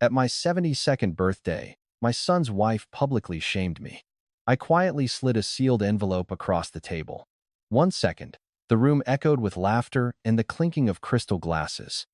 At my 72nd birthday, my son's wife publicly shamed me. I quietly slid a sealed envelope across the table. 1 second, the room echoed with laughter and the clinking of crystal glasses.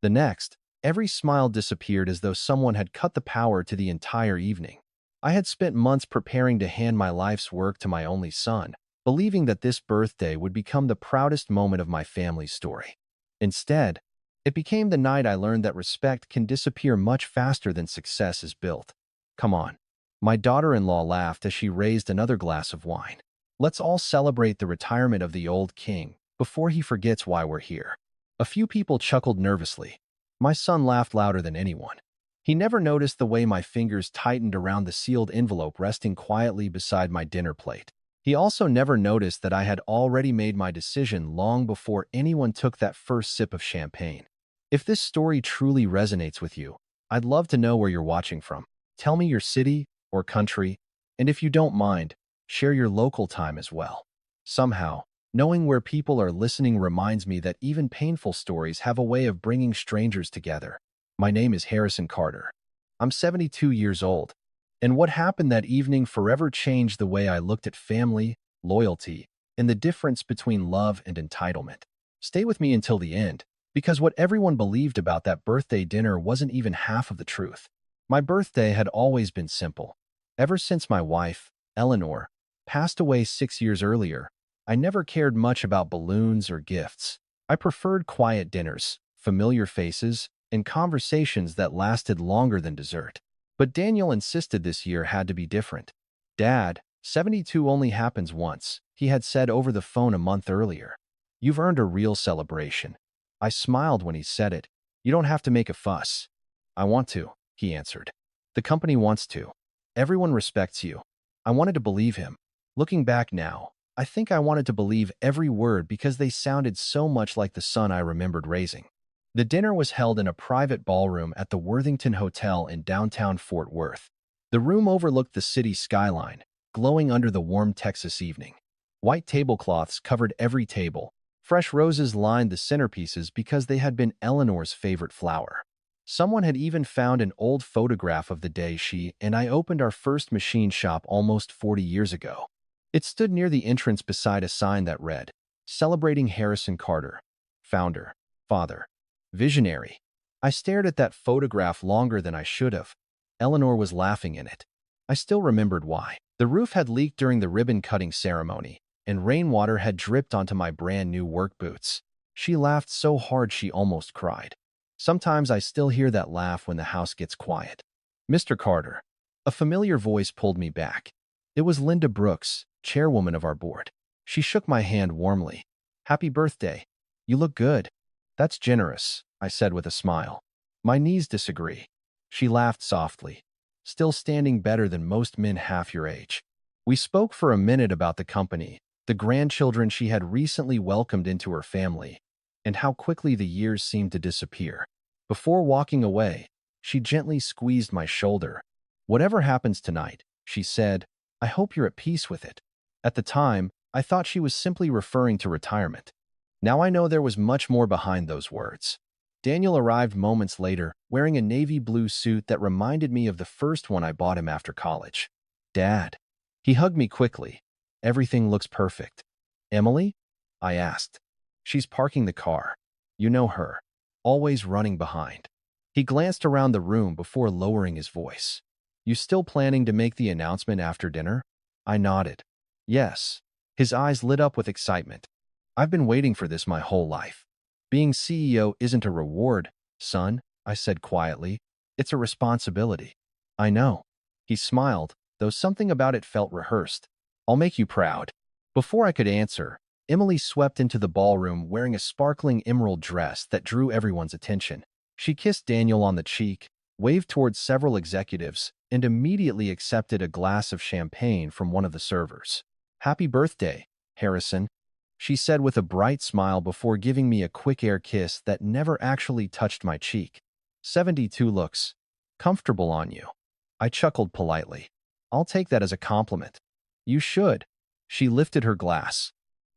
The next, every smile disappeared as though someone had cut the power to the entire evening. I had spent months preparing to hand my life's work to my only son, believing that this birthday would become the proudest moment of my family's story. Instead, it became the night I learned that respect can disappear much faster than success is built. Come on. My daughter-in-law laughed as she raised another glass of wine. Let's all celebrate the retirement of the old king before he forgets why we're here. A few people chuckled nervously. My son laughed louder than anyone. He never noticed the way my fingers tightened around the sealed envelope resting quietly beside my dinner plate. He also never noticed that I had already made my decision long before anyone took that first sip of champagne. If this story truly resonates with you, I'd love to know where you're watching from. Tell me your city or country, and if you don't mind, share your local time as well. Somehow, knowing where people are listening reminds me that even painful stories have a way of bringing strangers together. My name is Harrison Carter. I'm 72 years old, and what happened that evening forever changed the way I looked at family, loyalty, and the difference between love and entitlement. Stay with me until the end, because what everyone believed about that birthday dinner wasn't even half of the truth. My birthday had always been simple. Ever since my wife, Eleanor, passed away 6 years earlier, I never cared much about balloons or gifts. I preferred quiet dinners, familiar faces, and conversations that lasted longer than dessert. But Daniel insisted this year had to be different. Dad, 72 only happens once, he had said over the phone a month earlier. You've earned a real celebration. I smiled when he said it. You don't have to make a fuss. I want to, he answered. The company wants to. Everyone respects you. I wanted to believe him. Looking back now, I think I wanted to believe every word because they sounded so much like the son I remembered raising. The dinner was held in a private ballroom at the Worthington Hotel in downtown Fort Worth. The room overlooked the city skyline, glowing under the warm Texas evening. White tablecloths covered every table. Fresh roses lined the centerpieces because they had been Eleanor's favorite flower. Someone had even found an old photograph of the day she and I opened our first machine shop almost 40 years ago. It stood near the entrance beside a sign that read, "Celebrating Harrison Carter, founder, father, visionary." I stared at that photograph longer than I should have. Eleanor was laughing in it. I still remembered why. The roof had leaked during the ribbon-cutting ceremony, and rainwater had dripped onto my brand-new work boots. She laughed so hard she almost cried. Sometimes I still hear that laugh when the house gets quiet. "Mr. Carter." A familiar voice pulled me back. It was Linda Brooks, chairwoman of our board. She shook my hand warmly. "Happy birthday. You look good." "That's generous," I said with a smile. "My knees disagree." She laughed softly, still standing better than most men half your age. We spoke for a minute about the company, the grandchildren she had recently welcomed into her family, and how quickly the years seemed to disappear. Before walking away, she gently squeezed my shoulder. "Whatever happens tonight," she said, "I hope you're at peace with it." At the time, I thought she was simply referring to retirement. Now I know there was much more behind those words. Daniel arrived moments later, wearing a navy blue suit that reminded me of the first one I bought him after college. "Dad." He hugged me quickly. "Everything looks perfect." "Emily?" I asked. "She's parking the car. You know her. Always running behind." He glanced around the room before lowering his voice. "You still planning to make the announcement after dinner?" I nodded. "Yes." His eyes lit up with excitement. "I've been waiting for this my whole life." "Being CEO isn't a reward, son," I said quietly. "It's a responsibility." "I know." He smiled, though something about it felt rehearsed. "I'll make you proud." Before I could answer, Emily swept into the ballroom wearing a sparkling emerald dress that drew everyone's attention. She kissed Daniel on the cheek, waved towards several executives, and immediately accepted a glass of champagne from one of the servers. "Happy birthday, Harrison," she said with a bright smile before giving me a quick air kiss that never actually touched my cheek. 72 looks comfortable on you." I chuckled politely. "I'll take that as a compliment." "You should." She lifted her glass.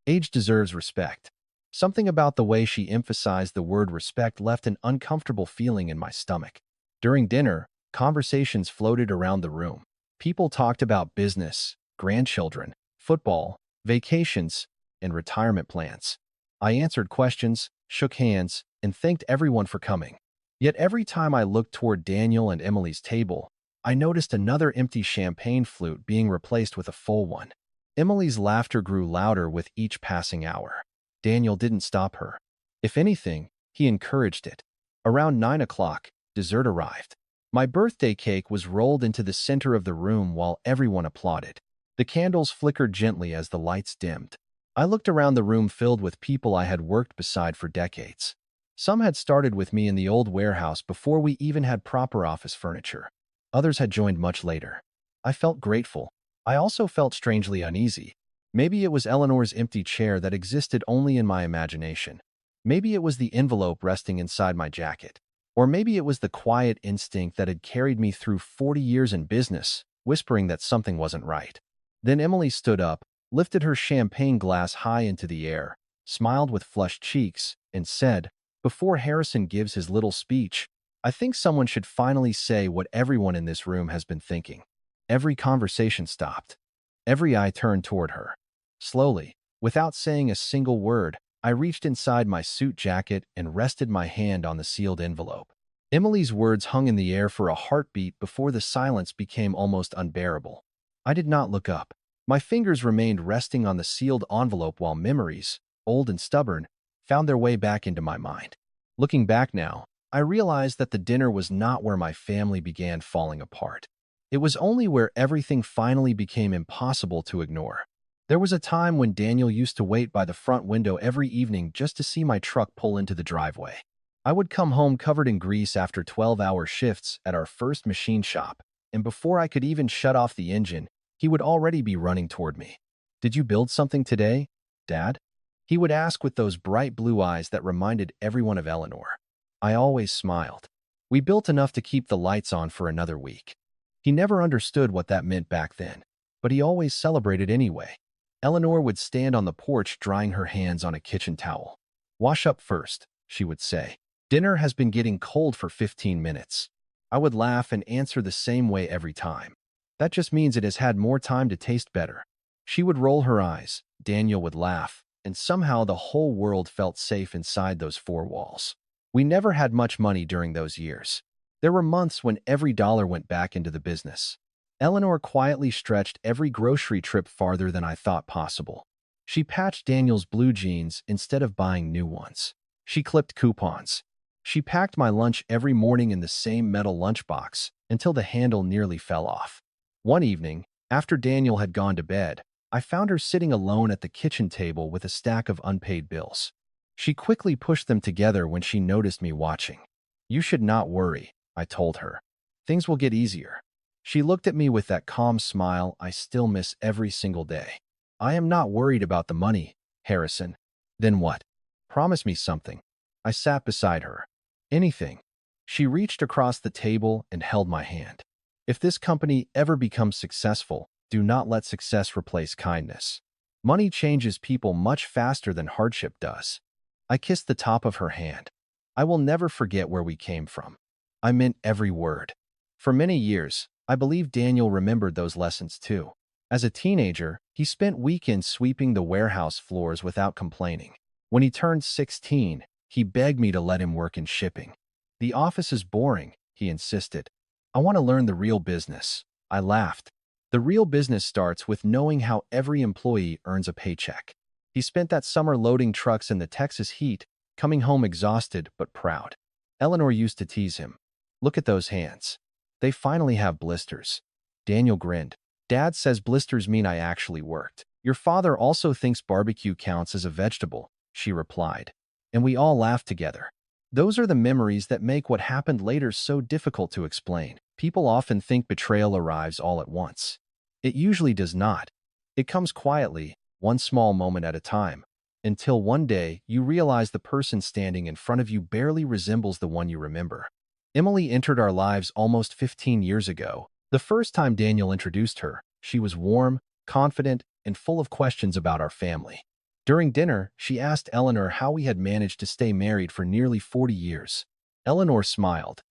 "Age deserves respect." Something about the way she emphasized the word respect left an uncomfortable feeling in my stomach. During dinner, conversations floated around the room. People talked about business, grandchildren, football, vacations, and retirement plans. I answered questions, shook hands, and thanked everyone for coming. Yet every time I looked toward Daniel and Emily's table, I noticed another empty champagne flute being replaced with a full one. Emily's laughter grew louder with each passing hour. Daniel didn't stop her. If anything, he encouraged it. Around 9 o'clock, dessert arrived. My birthday cake was rolled into the center of the room while everyone applauded. The candles flickered gently as the lights dimmed. I looked around the room filled with people I had worked beside for decades. Some had started with me in the old warehouse before we even had proper office furniture. Others had joined much later. I felt grateful. I also felt strangely uneasy. Maybe it was Eleanor's empty chair that existed only in my imagination. Maybe it was the envelope resting inside my jacket. Or maybe it was the quiet instinct that had carried me through 40 years in business, whispering that something wasn't right. Then Emily stood up, lifted her champagne glass high into the air, smiled with flushed cheeks, and said, "Before Harrison gives his little speech, I think someone should finally say what everyone in this room has been thinking." Every conversation stopped. Every eye turned toward her. Slowly, without saying a single word, I reached inside my suit jacket and rested my hand on the sealed envelope. Emily's words hung in the air for a heartbeat before the silence became almost unbearable. I did not look up. My fingers remained resting on the sealed envelope while memories, old and stubborn, found their way back into my mind. Looking back now, I realized that the dinner was not where my family began falling apart. It was only where everything finally became impossible to ignore. There was a time when Daniel used to wait by the front window every evening just to see my truck pull into the driveway. I would come home covered in grease after 12-hour shifts at our first machine shop, and before I could even shut off the engine, he would already be running toward me. "Did you build something today, Dad?" He would ask with those bright blue eyes that reminded everyone of Eleanor. I always smiled. We built enough to keep the lights on for another week. He never understood what that meant back then, but he always celebrated anyway. Eleanor would stand on the porch drying her hands on a kitchen towel. "Wash up first," she would say. "Dinner has been getting cold for 15 minutes. I would laugh and answer the same way every time. "That just means it has had more time to taste better." She would roll her eyes, Daniel would laugh, and somehow the whole world felt safe inside those four walls. We never had much money during those years. There were months when every dollar went back into the business. Eleanor quietly stretched every grocery trip farther than I thought possible. She patched Daniel's blue jeans instead of buying new ones. She clipped coupons. She packed my lunch every morning in the same metal lunchbox until the handle nearly fell off. One evening, after Daniel had gone to bed, I found her sitting alone at the kitchen table with a stack of unpaid bills. She quickly pushed them together when she noticed me watching. "You should not worry," I told her. "Things will get easier." She looked at me with that calm smile I still miss every single day. "I am not worried about the money, Harrison." "Then what? Promise me something." I sat beside her. "Anything." She reached across the table and held my hand. "If this company ever becomes successful, do not let success replace kindness. Money changes people much faster than hardship does." I kissed the top of her hand. "I will never forget where we came from." I meant every word. For many years, I believe Daniel remembered those lessons too. As a teenager, he spent weekends sweeping the warehouse floors without complaining. When he turned 16, he begged me to let him work in shipping. "The office is boring," he insisted. "I want to learn the real business." I laughed. "The real business starts with knowing how every employee earns a paycheck." He spent that summer loading trucks in the Texas heat, coming home exhausted but proud. Eleanor used to tease him. "Look at those hands. They finally have blisters." Daniel grinned. "Dad says blisters mean I actually worked." "Your father also thinks barbecue counts as a vegetable," she replied. And we all laughed together. Those are the memories that make what happened later so difficult to explain. People often think betrayal arrives all at once. It usually does not. It comes quietly, one small moment at a time, until one day you realize the person standing in front of you barely resembles the one you remember. Emily entered our lives almost 15 years ago. The first time Daniel introduced her, she was warm, confident, and full of questions about our family. During dinner, she asked Eleanor how we had managed to stay married for nearly 40 years. Eleanor smiled.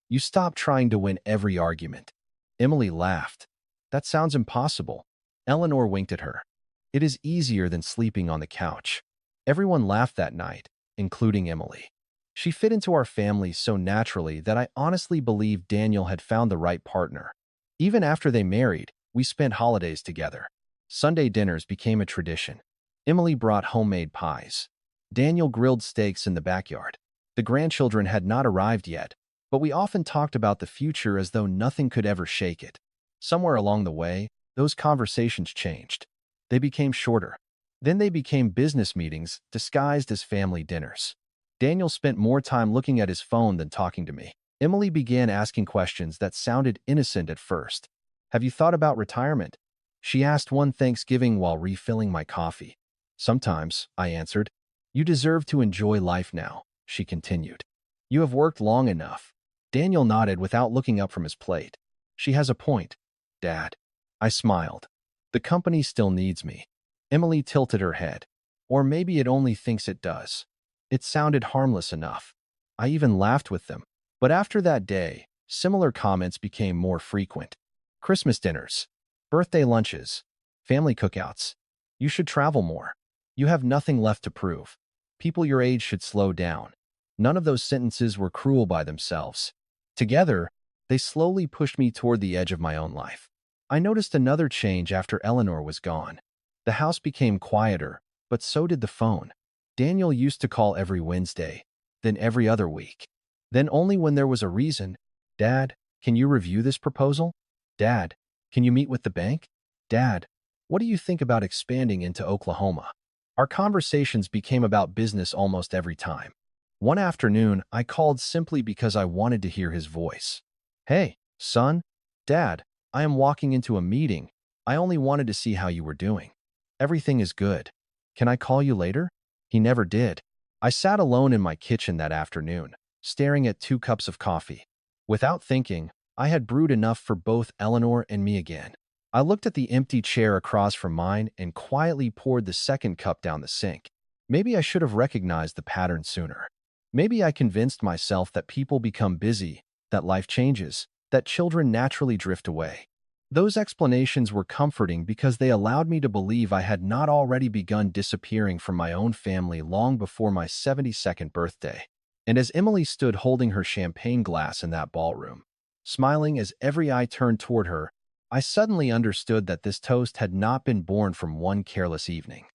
You stop trying to win every argument. Emily laughed. That sounds impossible. Eleanor winked at her. It is easier than sleeping on the couch. Everyone laughed that night, including Emily. She fit into our family so naturally that I honestly believed Daniel had found the right partner. Even after they married, we spent holidays together. Sunday dinners became a tradition. Emily brought homemade pies. Daniel grilled steaks in the backyard. The grandchildren had not arrived yet, but we often talked about the future as though nothing could ever shake it. Somewhere along the way, those conversations changed. They became shorter. Then they became business meetings disguised as family dinners. Daniel spent more time looking at his phone than talking to me. Emily began asking questions that sounded innocent at first. Have you thought about retirement? She asked one Thanksgiving while refilling my coffee. Sometimes, I answered. You deserve to enjoy life now, she continued. You have worked long enough. Daniel nodded without looking up from his plate. She has a point, Dad. I smiled. The company still needs me. Emily tilted her head. Or maybe it only thinks it does. It sounded harmless enough. I even laughed with them. But after that day, similar comments became more frequent. Christmas dinners, birthday lunches, family cookouts. You should travel more. You have nothing left to prove. People your age should slow down. None of those sentences were cruel by themselves. Together, they slowly pushed me toward the edge of my own life. I noticed another change after Eleanor was gone. The house became quieter, but so did the phone. Daniel used to call every Wednesday, then every other week. Then only when there was a reason. Dad, can you review this proposal? Dad, can you meet with the bank? Dad, what do you think about expanding into Oklahoma? Our conversations became about business almost every time. One afternoon, I called simply because I wanted to hear his voice. Hey, son. Dad, I am walking into a meeting. I only wanted to see how you were doing. Everything is good. Can I call you later? He never did. I sat alone in my kitchen that afternoon, staring at 2 cups of coffee. Without thinking, I had brewed enough for both Eleanor and me again. I looked at the empty chair across from mine and quietly poured the second cup down the sink. Maybe I should have recognized the pattern sooner. Maybe I convinced myself that people become busy, that life changes, that children naturally drift away. Those explanations were comforting because they allowed me to believe I had not already begun disappearing from my own family long before my 72nd birthday. And as Emily stood holding her champagne glass in that ballroom, smiling as every eye turned toward her, I suddenly understood that this toast had not been born from one careless evening.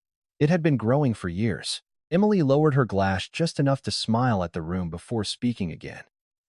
It had been growing for years. Emily lowered her glass just enough to smile at the room before speaking again.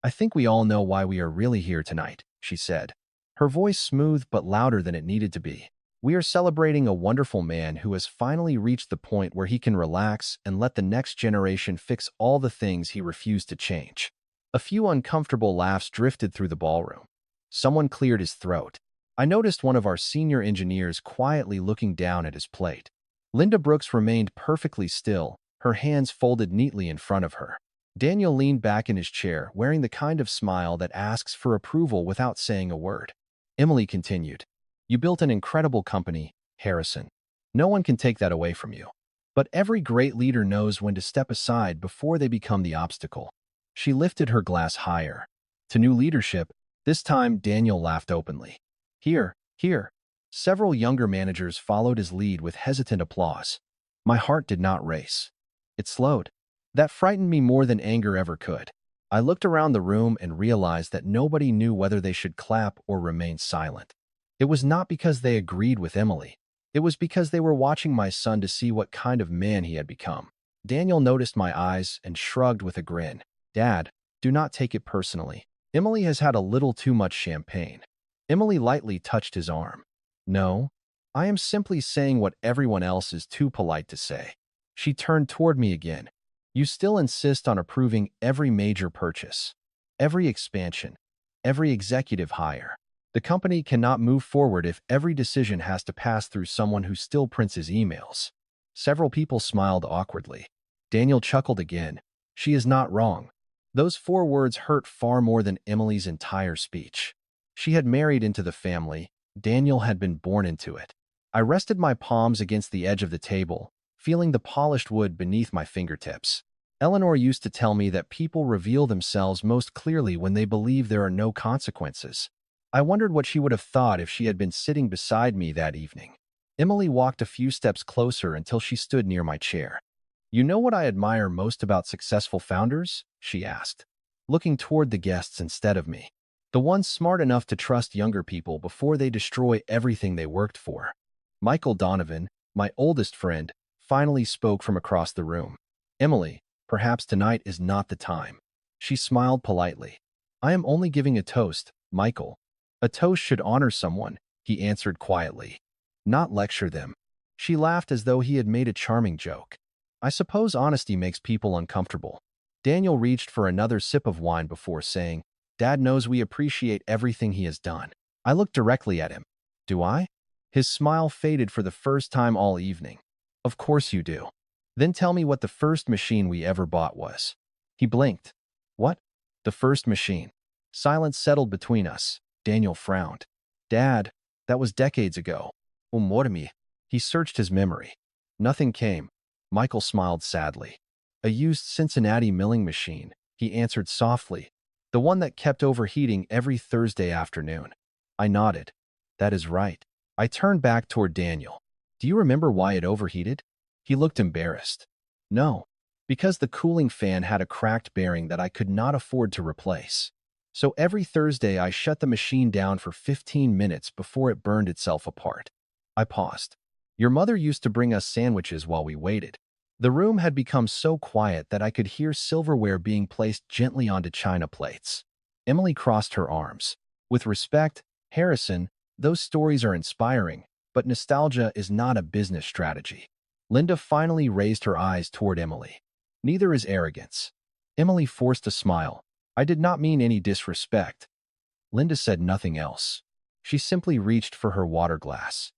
I think we all know why we are really here tonight, she said. Her voice smooth but louder than it needed to be. We are celebrating a wonderful man who has finally reached the point where he can relax and let the next generation fix all the things he refused to change. A few uncomfortable laughs drifted through the ballroom. Someone cleared his throat. I noticed one of our senior engineers quietly looking down at his plate. Linda Brooks remained perfectly still, her hands folded neatly in front of her. Daniel leaned back in his chair, wearing the kind of smile that asks for approval without saying a word. Emily continued, You built an incredible company, Harrison. No one can take that away from you. But every great leader knows when to step aside before they become the obstacle. She lifted her glass higher. To new leadership, this time Daniel laughed openly. Here. Several younger managers followed his lead with hesitant applause. My heart did not race. It slowed. That frightened me more than anger ever could. I looked around the room and realized that nobody knew whether they should clap or remain silent. It was not because they agreed with Emily. It was because they were watching my son to see what kind of man he had become. Daniel noticed my eyes and shrugged with a grin. Dad, do not take it personally. Emily has had a little too much champagne. Emily lightly touched his arm. No, I am simply saying what everyone else is too polite to say. She turned toward me again. You still insist on approving every major purchase, every expansion, every executive hire. The company cannot move forward if every decision has to pass through someone who still prints his emails. Several people smiled awkwardly. Daniel chuckled again. She is not wrong. Those 4 words hurt far more than Emily's entire speech. She had married into the family. Daniel had been born into it. I rested my palms against the edge of the table, feeling the polished wood beneath my fingertips. Eleanor used to tell me that people reveal themselves most clearly when they believe there are no consequences. I wondered what she would have thought if she had been sitting beside me that evening. Emily walked a few steps closer until she stood near my chair. "You know what I admire most about successful founders?" she asked, looking toward the guests instead of me. "The ones smart enough to trust younger people before they destroy everything they worked for." Michael Donovan, my oldest friend, finally spoke from across the room. "Emily, perhaps tonight is not the time." She smiled politely. "I am only giving a toast, Michael." "A toast should honor someone," he answered quietly, "not lecture them." She laughed as though he had made a charming joke. "I suppose honesty makes people uncomfortable." Daniel reached for another sip of wine before saying, "Dad knows we appreciate everything he has done." I looked directly at him. "Do I?" His smile faded for the first time all evening. "Of course you do." "Then tell me what the first machine we ever bought was." He blinked. "What?" "The first machine." Silence settled between us. Daniel frowned. "Dad, that was decades ago." "Umormi." He searched his memory. Nothing came. Michael smiled sadly. "A used Cincinnati milling machine," he answered softly. "The one that kept overheating every Thursday afternoon." I nodded. "That is right." I turned back toward Daniel. "Do you remember why it overheated?" He looked embarrassed. "No, because the cooling fan had a cracked bearing that I could not afford to replace. So every Thursday I shut the machine down for 15 minutes before it burned itself apart." I paused. "Your mother used to bring us sandwiches while we waited." The room had become so quiet that I could hear silverware being placed gently onto china plates. Emily crossed her arms. "With respect, Harrison, those stories are inspiring, but nostalgia is not a business strategy." Linda finally raised her eyes toward Emily. "Neither is arrogance." Emily forced a smile. "I did not mean any disrespect." Linda said nothing else. She simply reached for her water glass.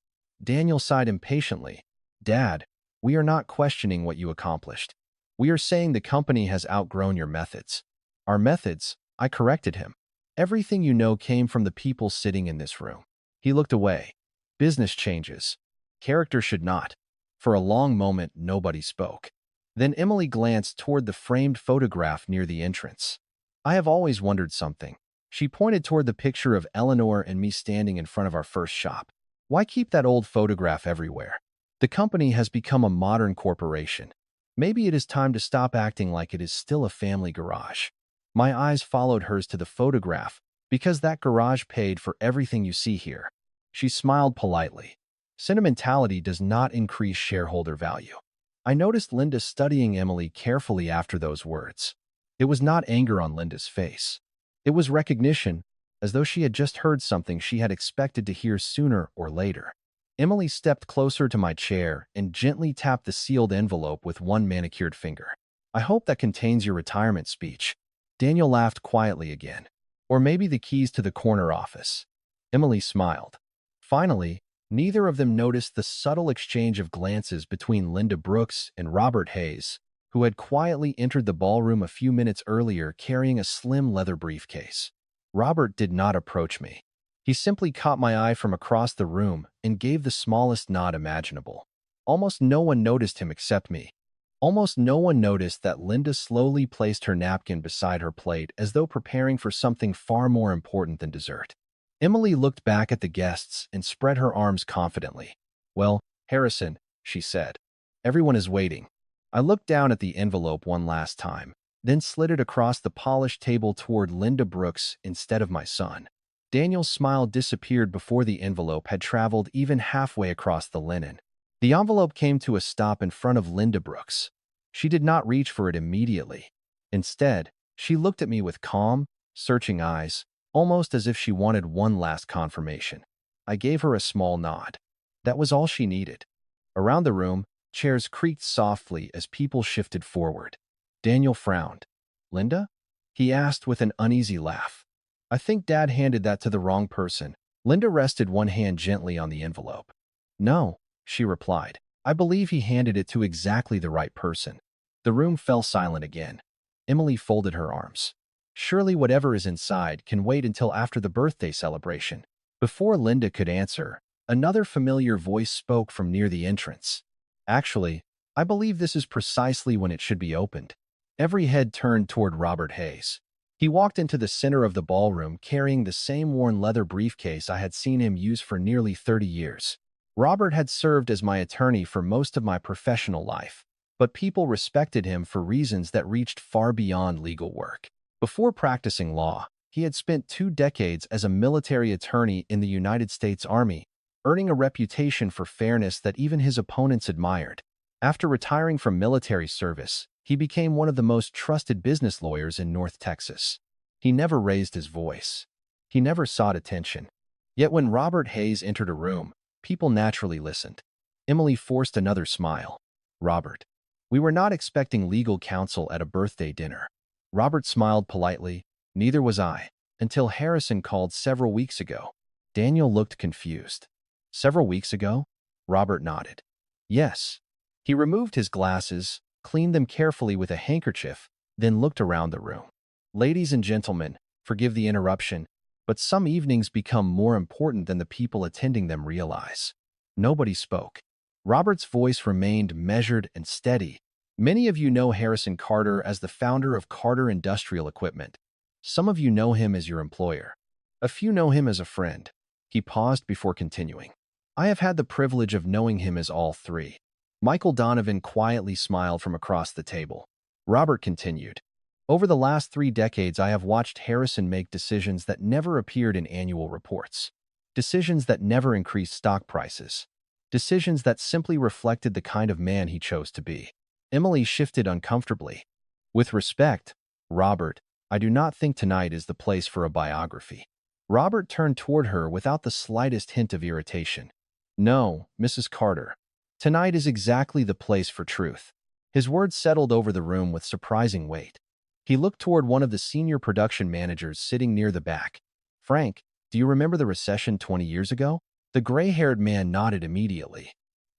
Daniel sighed impatiently. "Dad, we are not questioning what you accomplished. We are saying the company has outgrown your methods." "Our methods?" I corrected him. "Everything you know came from the people sitting in this room." He looked away. "Business changes. Character should not." For a long moment, nobody spoke. Then Emily glanced toward the framed photograph near the entrance. "I have always wondered something." She pointed toward the picture of Eleanor and me standing in front of our first shop. "Why keep that old photograph everywhere? The company has become a modern corporation. Maybe it is time to stop acting like it is still a family garage." My eyes followed hers to the photograph, "Because that garage paid for everything you see here." She smiled politely. "Sentimentality does not increase shareholder value." I noticed Linda studying Emily carefully after those words. It was not anger on Linda's face. It was recognition, as though she had just heard something she had expected to hear sooner or later. Emily stepped closer to my chair and gently tapped the sealed envelope with one manicured finger. "I hope that contains your retirement speech." Daniel laughed quietly again. "Or maybe the keys to the corner office." Emily smiled. Finally, neither of them noticed the subtle exchange of glances between Linda Brooks and Robert Hayes, who had quietly entered the ballroom a few minutes earlier carrying a slim leather briefcase. Robert did not approach me. He simply caught my eye from across the room and gave the smallest nod imaginable. Almost no one noticed him except me. Almost no one noticed that Linda slowly placed her napkin beside her plate as though preparing for something far more important than dessert. Emily looked back at the guests and spread her arms confidently. "Well, Harrison," she said, "everyone is waiting." I looked down at the envelope one last time, then slid it across the polished table toward Linda Brooks instead of my son. Daniel's smile disappeared before the envelope had traveled even halfway across the linen. The envelope came to a stop in front of Linda Brooks. She did not reach for it immediately. Instead, she looked at me with calm, searching eyes, almost as if she wanted one last confirmation. I gave her a small nod. That was all she needed. Around the room, chairs creaked softly as people shifted forward. Daniel frowned. "Linda?" he asked with an uneasy laugh. "I think Dad handed that to the wrong person." Linda rested one hand gently on the envelope. "No," she replied. "I believe he handed it to exactly the right person." The room fell silent again. Emily folded her arms. "Surely whatever is inside can wait until after the birthday celebration." Before Linda could answer, another familiar voice spoke from near the entrance. "Actually, I believe this is precisely when it should be opened." Every head turned toward Robert Hayes. He walked into the center of the ballroom carrying the same worn leather briefcase I had seen him use for nearly 30 years. Robert had served as my attorney for most of my professional life, but people respected him for reasons that reached far beyond legal work. Before practicing law, he had spent 2 decades as a military attorney in the United States Army, earning a reputation for fairness that even his opponents admired. After retiring from military service, he became one of the most trusted business lawyers in North Texas. He never raised his voice. He never sought attention. Yet when Robert Hayes entered a room, people naturally listened. Emily forced another smile. Robert. We were not expecting legal counsel at a birthday dinner. Robert smiled politely. Neither was I, until Harrison called several weeks ago. Daniel looked confused. Several weeks ago? Robert nodded. Yes. He removed his glasses, cleaned them carefully with a handkerchief, then looked around the room. Ladies and gentlemen, forgive the interruption, but some evenings become more important than the people attending them realize. Nobody spoke. Robert's voice remained measured and steady. Many of you know Harrison Carter as the founder of Carter Industrial Equipment. Some of you know him as your employer. A few know him as a friend. He paused before continuing. I have had the privilege of knowing him as all three. Michael Donovan quietly smiled from across the table. Robert continued. Over the last 3 decades, I have watched Harrison make decisions that never appeared in annual reports. Decisions that never increased stock prices. Decisions that simply reflected the kind of man he chose to be. Emily shifted uncomfortably. With respect, Robert, I do not think tonight is the place for a biography. Robert turned toward her without the slightest hint of irritation. No, Mrs. Carter. Tonight is exactly the place for truth. His words settled over the room with surprising weight. He looked toward one of the senior production managers sitting near the back. Frank, do you remember the recession 20 years ago? The gray-haired man nodded immediately.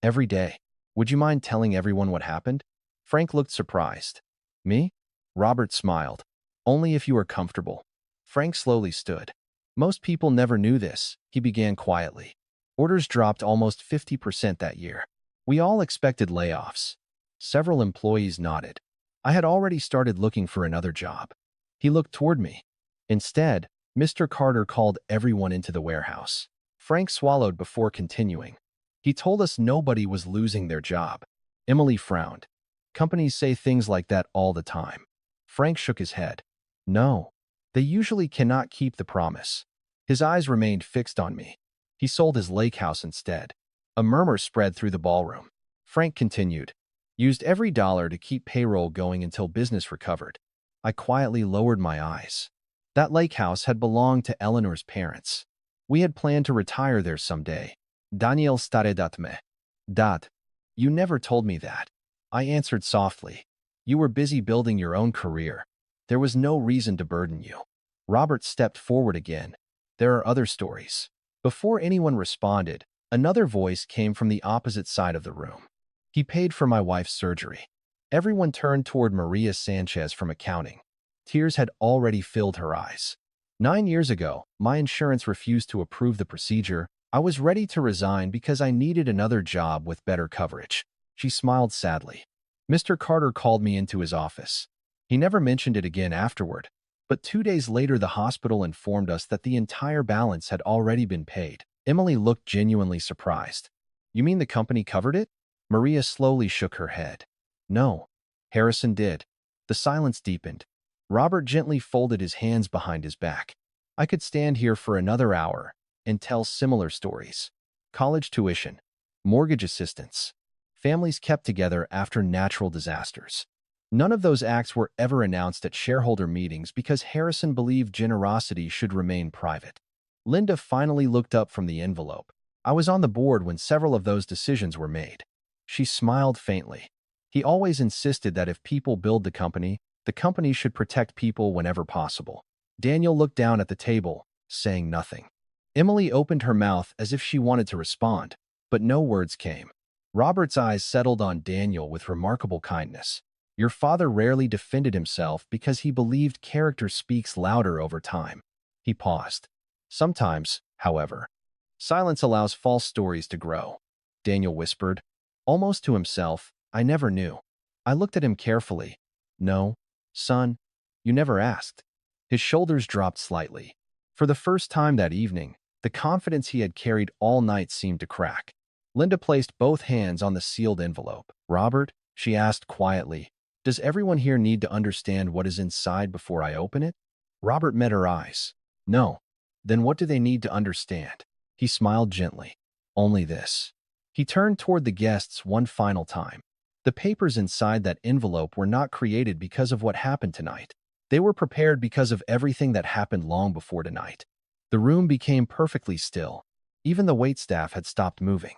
Every day. Would you mind telling everyone what happened? Frank looked surprised. Me? Robert smiled. Only if you are comfortable. Frank slowly stood. Most people never knew this, he began quietly. Orders dropped almost 50% that year. We all expected layoffs. Several employees nodded. I had already started looking for another job. He looked toward me. Instead, Mr. Carter called everyone into the warehouse. Frank swallowed before continuing. He told us nobody was losing their job. Emily frowned. Companies say things like that all the time. Frank shook his head. No, they usually cannot keep the promise. His eyes remained fixed on me. He sold his lake house instead. A murmur spread through the ballroom. Frank continued. Used every dollar to keep payroll going until business recovered. I quietly lowered my eyes. That lake house had belonged to Eleanor's parents. We had planned to retire there someday. Daniel staredatme. Dad, you never told me that. I answered softly. You were busy building your own career. There was no reason to burden you. Robert stepped forward again. There are other stories. Before anyone responded, another voice came from the opposite side of the room. He paid for my wife's surgery. Everyone turned toward Maria Sanchez from accounting. Tears had already filled her eyes. 9 years ago, my insurance refused to approve the procedure. I was ready to resign because I needed another job with better coverage. She smiled sadly. Mr. Carter called me into his office. He never mentioned it again afterward. But 2 days later, the hospital informed us that the entire balance had already been paid. Emily looked genuinely surprised. You mean the company covered it? Maria slowly shook her head. No. Harrison did. The silence deepened. Robert gently folded his hands behind his back. I could stand here for another hour and tell similar stories. College tuition, mortgage assistance, families kept together after natural disasters. None of those acts were ever announced at shareholder meetings because Harrison believed generosity should remain private. Linda finally looked up from the envelope. I was on the board when several of those decisions were made. She smiled faintly. He always insisted that if people build the company should protect people whenever possible. Daniel looked down at the table, saying nothing. Emily opened her mouth as if she wanted to respond, but no words came. Robert's eyes settled on Daniel with remarkable kindness. Your father rarely defended himself because he believed character speaks louder over time. He paused. Sometimes, however, silence allows false stories to grow. Daniel whispered, almost to himself, I never knew. I looked at him carefully. No, Son, you never asked. His shoulders dropped slightly. For the first time that evening, the confidence he had carried all night seemed to crack. Linda placed both hands on the sealed envelope. Robert, she asked quietly, does everyone here need to understand what is inside before I open it? Robert met her eyes. No. Then what do they need to understand? He smiled gently. Only this. He turned toward the guests one final time. The papers inside that envelope were not created because of what happened tonight. They were prepared because of everything that happened long before tonight. The room became perfectly still. Even the waitstaff had stopped moving.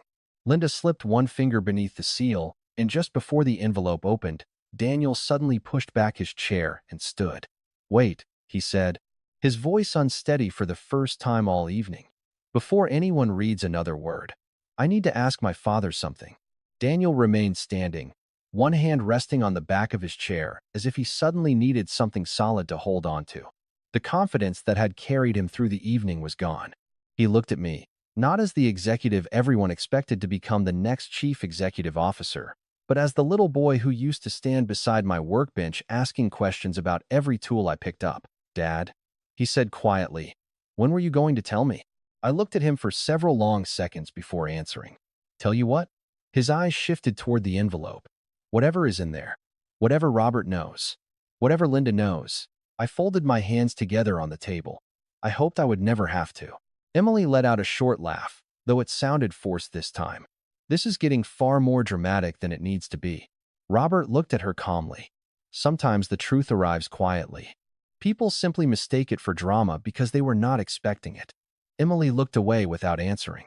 Linda slipped one finger beneath the seal, and just before the envelope opened, Daniel suddenly pushed back his chair and stood. Wait, he said, his voice unsteady for the first time all evening. Before anyone reads another word, I need to ask my father something. Daniel remained standing, one hand resting on the back of his chair, as if he suddenly needed something solid to hold on to. The confidence that had carried him through the evening was gone. He looked at me, not as the executive everyone expected to become the next chief executive officer, but as the little boy who used to stand beside my workbench asking questions about every tool I picked up. Dad, he said quietly, when were you going to tell me? I looked at him for several long seconds before answering. Tell you what? His eyes shifted toward the envelope. Whatever is in there. Whatever Robert knows. Whatever Linda knows. I folded my hands together on the table. I hoped I would never have to. Emily let out a short laugh, though it sounded forced this time. This is getting far more dramatic than it needs to be. Robert looked at her calmly. Sometimes the truth arrives quietly. People simply mistake it for drama because they were not expecting it. Emily looked away without answering.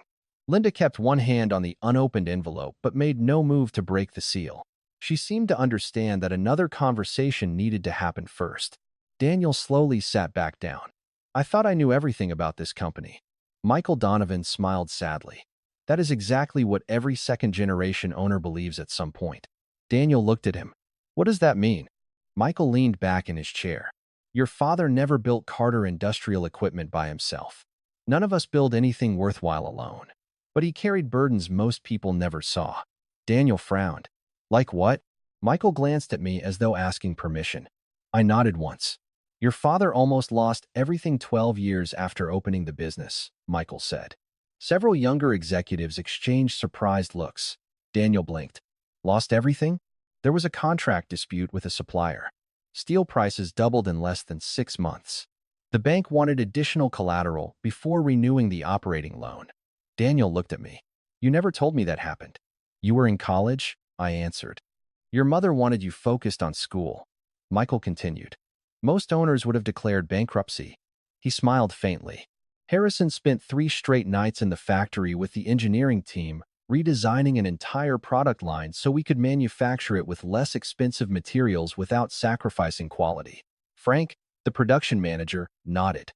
Linda kept one hand on the unopened envelope but made no move to break the seal. She seemed to understand that another conversation needed to happen first. Daniel slowly sat back down. I thought I knew everything about this company. Michael Donovan smiled sadly. That is exactly what every second-generation owner believes at some point. Daniel looked at him. What does that mean? Michael leaned back in his chair. Your father never built Carter Industrial Equipment by himself. None of us build anything worthwhile alone. But he carried burdens most people never saw. Daniel frowned. Like what? Michael glanced at me as though asking permission. I nodded once. Your father almost lost everything 12 years after opening the business, Michael said. Several younger executives exchanged surprised looks. Daniel blinked. Lost everything? There was a contract dispute with a supplier. Steel prices doubled in less than 6 months. The bank wanted additional collateral before renewing the operating loan. Daniel looked at me. You never told me that happened. You were in college? I answered. Your mother wanted you focused on school. Michael continued. Most owners would have declared bankruptcy. He smiled faintly. Harrison spent 3 straight nights in the factory with the engineering team, redesigning an entire product line so we could manufacture it with less expensive materials without sacrificing quality. Frank, the production manager, nodded.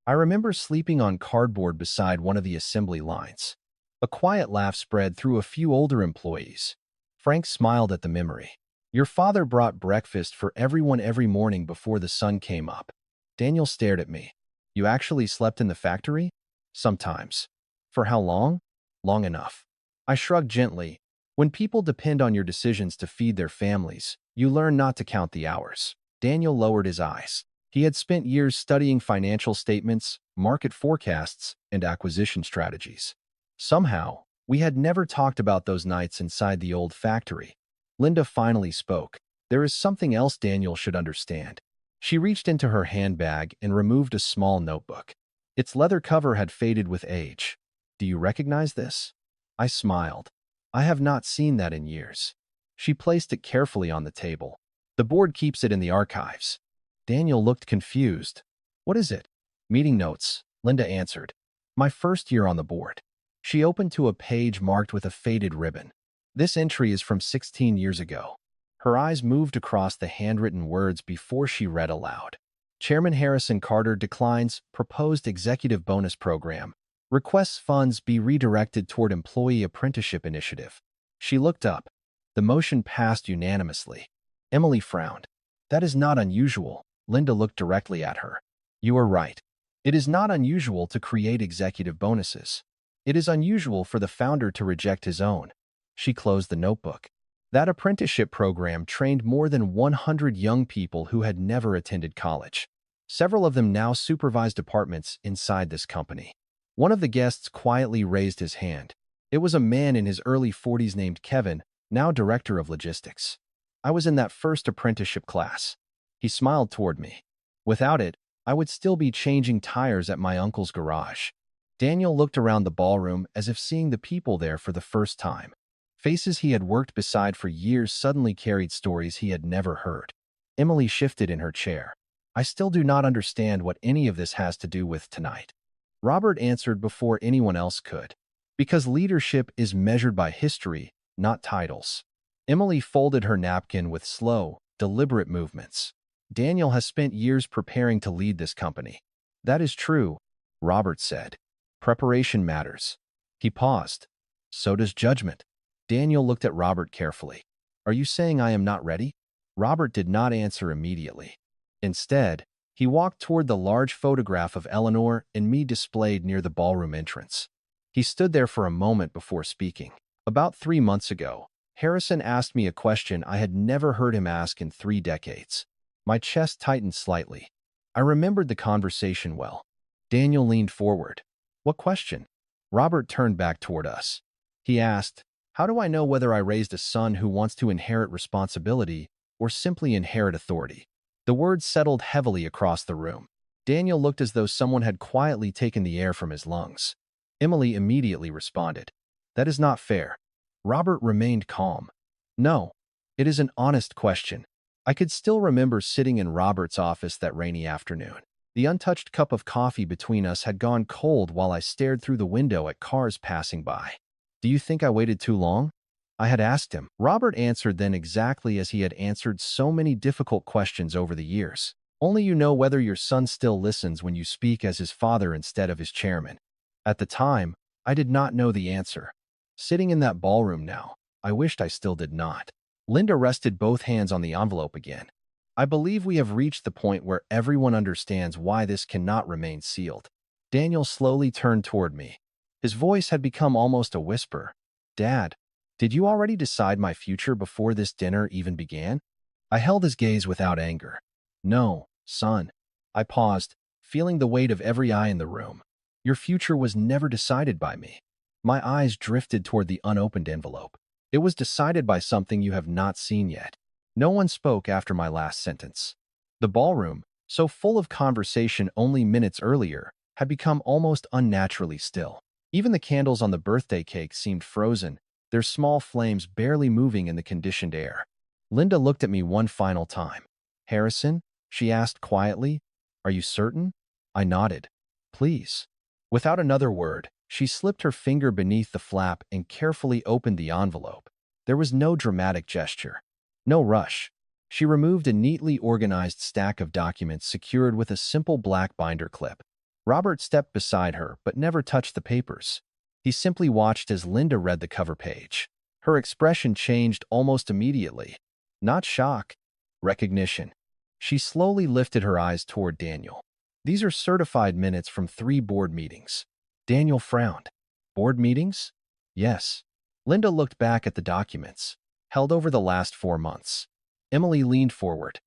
I remember sleeping on cardboard beside one of the assembly lines. A quiet laugh spread through a few older employees. Frank smiled at the memory. Your father brought breakfast for everyone every morning before the sun came up. Daniel stared at me. You actually slept in the factory? Sometimes. For how long? Long enough. I shrugged gently. When people depend on your decisions to feed their families, you learn not to count the hours. Daniel lowered his eyes. He had spent years studying financial statements, market forecasts, and acquisition strategies. Somehow, we had never talked about those nights inside the old factory. Linda finally spoke. There is something else Daniel should understand. She reached into her handbag and removed a small notebook. Its leather cover had faded with age. Do you recognize this? I smiled. I have not seen that in years. She placed it carefully on the table. The board keeps it in the archives. Daniel looked confused. What is it? Meeting notes, Linda answered. My first year on the board. She opened to a page marked with a faded ribbon. This entry is from 16 years ago. Her eyes moved across the handwritten words before she read aloud. Chairman Harrison Carter declines proposed executive bonus program. Requests funds be redirected toward employee apprenticeship initiative. She looked up. The motion passed unanimously. Emily frowned. That is not unusual. Linda looked directly at her. You are right. It is not unusual to create executive bonuses. It is unusual for the founder to reject his own. She closed the notebook. That apprenticeship program trained more than 100 young people who had never attended college. Several of them now supervised departments inside this company. One of the guests quietly raised his hand. It was a man in his early 40s named Kevin, now director of logistics. I was in that first apprenticeship class. He smiled toward me. Without it, I would still be changing tires at my uncle's garage. Daniel looked around the ballroom as if seeing the people there for the first time. Faces he had worked beside for years suddenly carried stories he had never heard. Emily shifted in her chair. I still do not understand what any of this has to do with tonight. Robert answered before anyone else could. Because leadership is measured by history, not titles. Emily folded her napkin with slow, deliberate movements. Daniel has spent years preparing to lead this company. That is true, Robert said. Preparation matters. He paused. So does judgment. Daniel looked at Robert carefully. Are you saying I am not ready? Robert did not answer immediately. Instead, he walked toward the large photograph of Eleanor and me displayed near the ballroom entrance. He stood there for a moment before speaking. About 3 months ago, Harrison asked me a question I had never heard him ask in 3 decades. My chest tightened slightly. I remembered the conversation well. Daniel leaned forward. What question? Robert turned back toward us. He asked, how do I know whether I raised a son who wants to inherit responsibility or simply inherit authority? The words settled heavily across the room. Daniel looked as though someone had quietly taken the air from his lungs. Emily immediately responded. That is not fair. Robert remained calm. No, it is an honest question. I could still remember sitting in Robert's office that rainy afternoon. The untouched cup of coffee between us had gone cold while I stared through the window at cars passing by. Do you think I waited too long? I had asked him. Robert answered then exactly as he had answered so many difficult questions over the years. Only you know whether your son still listens when you speak as his father instead of his chairman. At the time, I did not know the answer. Sitting in that ballroom now, I wished I still did not. Linda rested both hands on the envelope again. I believe we have reached the point where everyone understands why this cannot remain sealed. Daniel slowly turned toward me. His voice had become almost a whisper. Dad, did you already decide my future before this dinner even began? I held his gaze without anger. No, son. I paused, feeling the weight of every eye in the room. Your future was never decided by me. My eyes drifted toward the unopened envelope. It was decided by something you have not seen yet. No one spoke after my last sentence. The ballroom, so full of conversation only minutes earlier, had become almost unnaturally still. Even the candles on the birthday cake seemed frozen, their small flames barely moving in the conditioned air. Linda looked at me one final time. Harrison? She asked quietly. Are you certain? I nodded. Please. Without another word, she slipped her finger beneath the flap and carefully opened the envelope. There was no dramatic gesture. No rush. She removed a neatly organized stack of documents secured with a simple black binder clip. Robert stepped beside her but never touched the papers. He simply watched as Linda read the cover page. Her expression changed almost immediately. Not shock, recognition. She slowly lifted her eyes toward Daniel. These are certified minutes from 3 board meetings. Daniel frowned. Board meetings? Yes. Linda looked back at the documents, held over the last 4 months. Emily leaned forward.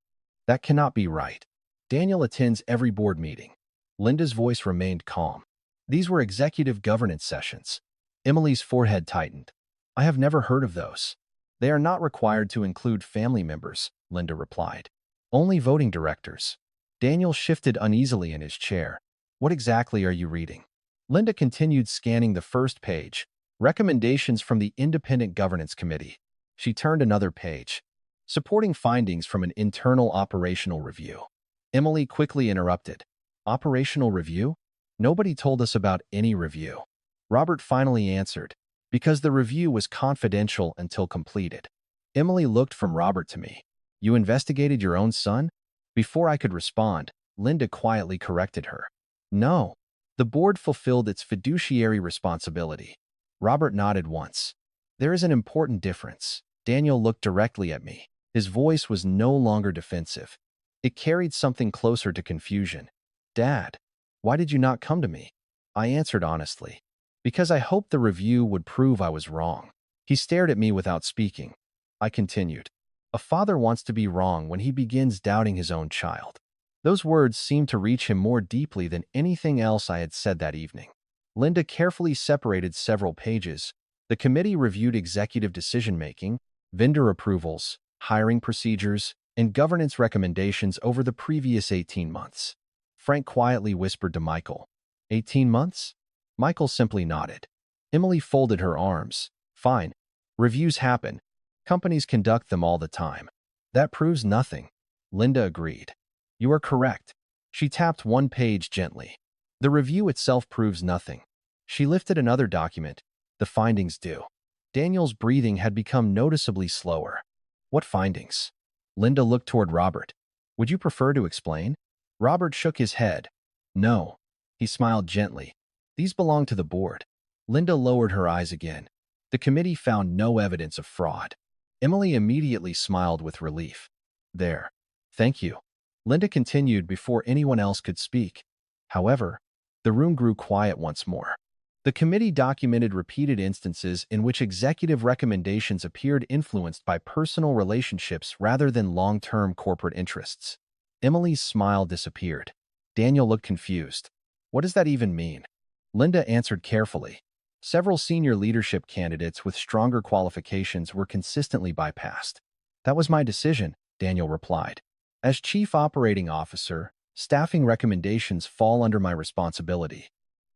That cannot be right. Daniel attends every board meeting. Linda's voice remained calm. These were executive governance sessions. Emily's forehead tightened. I have never heard of those. They are not required to include family members, Linda replied. Only voting directors. Daniel shifted uneasily in his chair. What exactly are you reading? Linda continued scanning the first page, recommendations from the Independent Governance Committee. She turned another page, supporting findings from an internal operational review. Emily quickly interrupted. Operational review? Nobody told us about any review. Robert finally answered, because the review was confidential until completed. Emily looked from Robert to me. You investigated your own son? Before I could respond, Linda quietly corrected her. No. The board fulfilled its fiduciary responsibility. Robert nodded once. There is an important difference. Daniel looked directly at me. His voice was no longer defensive. It carried something closer to confusion. Dad, why did you not come to me? I answered honestly. Because I hoped the review would prove I was wrong. He stared at me without speaking. I continued. A father wants to be wrong when he begins doubting his own child. Those words seemed to reach him more deeply than anything else I had said that evening. Linda carefully separated several pages. The committee reviewed executive decision-making, vendor approvals, hiring procedures, and governance recommendations over the previous 18 months. Frank quietly whispered to Michael, 18 months? Michael simply nodded. Emily folded her arms. Fine. Reviews happen. Companies conduct them all the time. That proves nothing. Linda agreed. You are correct. She tapped one page gently. The review itself proves nothing. She lifted another document. The findings do. Daniel's breathing had become noticeably slower. What findings? Linda looked toward Robert. Would you prefer to explain? Robert shook his head. No. He smiled gently. These belong to the board. Linda lowered her eyes again. The committee found no evidence of fraud. Emily immediately smiled with relief. There. Thank you. Linda continued before anyone else could speak. However, the room grew quiet once more. The committee documented repeated instances in which executive recommendations appeared influenced by personal relationships rather than long-term corporate interests. Emily's smile disappeared. Daniel looked confused. What does that even mean? Linda answered carefully. Several senior leadership candidates with stronger qualifications were consistently bypassed. That was my decision, Daniel replied. As Chief Operating Officer, staffing recommendations fall under my responsibility.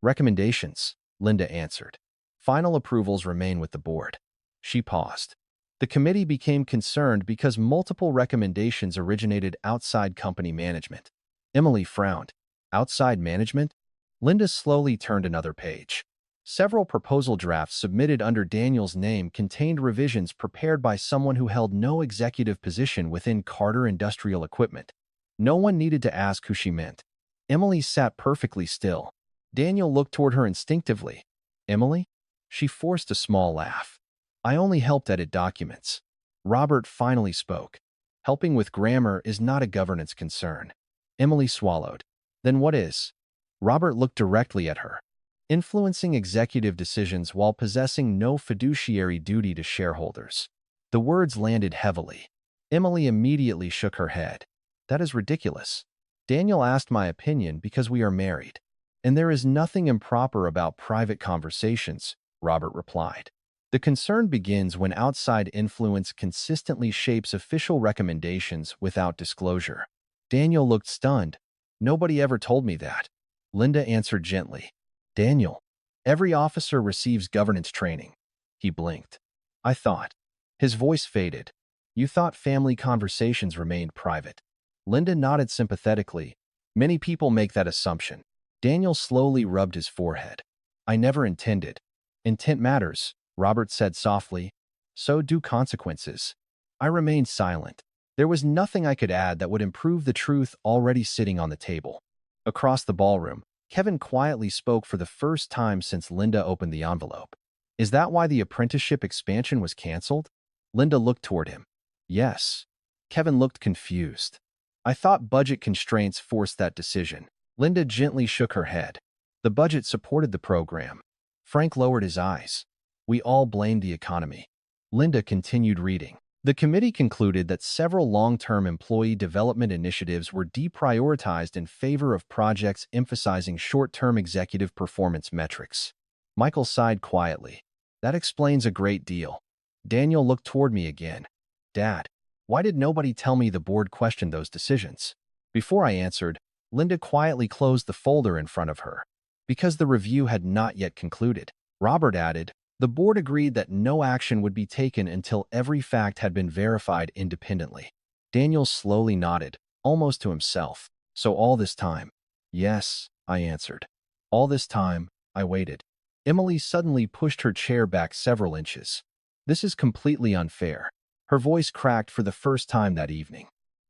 Recommendations, Linda answered. Final approvals remain with the board. She paused. The committee became concerned because multiple recommendations originated outside company management. Emily frowned. Outside management? Linda slowly turned another page. Several proposal drafts submitted under Daniel's name contained revisions prepared by someone who held no executive position within Carter Industrial Equipment. No one needed to ask who she meant. Emily sat perfectly still. Daniel looked toward her instinctively. Emily? She forced a small laugh. I only helped edit documents. Robert finally spoke. Helping with grammar is not a governance concern. Emily swallowed. Then what is? Robert looked directly at her. Influencing executive decisions while possessing no fiduciary duty to shareholders. The words landed heavily. Emily immediately shook her head. That is ridiculous. Daniel asked my opinion because we are married. And there is nothing improper about private conversations, Robert replied. The concern begins when outside influence consistently shapes official recommendations without disclosure. Daniel looked stunned. Nobody ever told me that. Linda answered gently. Daniel, every officer receives governance training. He blinked. I thought. His voice faded. You thought family conversations remained private. Linda nodded sympathetically. Many people make that assumption. Daniel slowly rubbed his forehead. I never intended. Intent matters, Robert said softly. So do consequences. I remained silent. There was nothing I could add that would improve the truth already sitting on the table. Across the ballroom, Kevin quietly spoke for the first time since Linda opened the envelope. Is that why the apprenticeship expansion was canceled? Linda looked toward him. Yes. Kevin looked confused. I thought budget constraints forced that decision. Linda gently shook her head. The budget supported the program. Frank lowered his eyes. We all blamed the economy. Linda continued reading. The committee concluded that several long-term employee development initiatives were deprioritized in favor of projects emphasizing short-term executive performance metrics. Michael sighed quietly. That explains a great deal. Daniel looked toward me again. Dad, why did nobody tell me the board questioned those decisions? Before I answered, Linda quietly closed the folder in front of her. Because the review had not yet concluded. Robert added, the board agreed that no action would be taken until every fact had been verified independently. Daniel slowly nodded, almost to himself. So all this time? Yes, I answered. All this time, I waited. Emily suddenly pushed her chair back several inches. This is completely unfair. Her voice cracked for the first time that evening.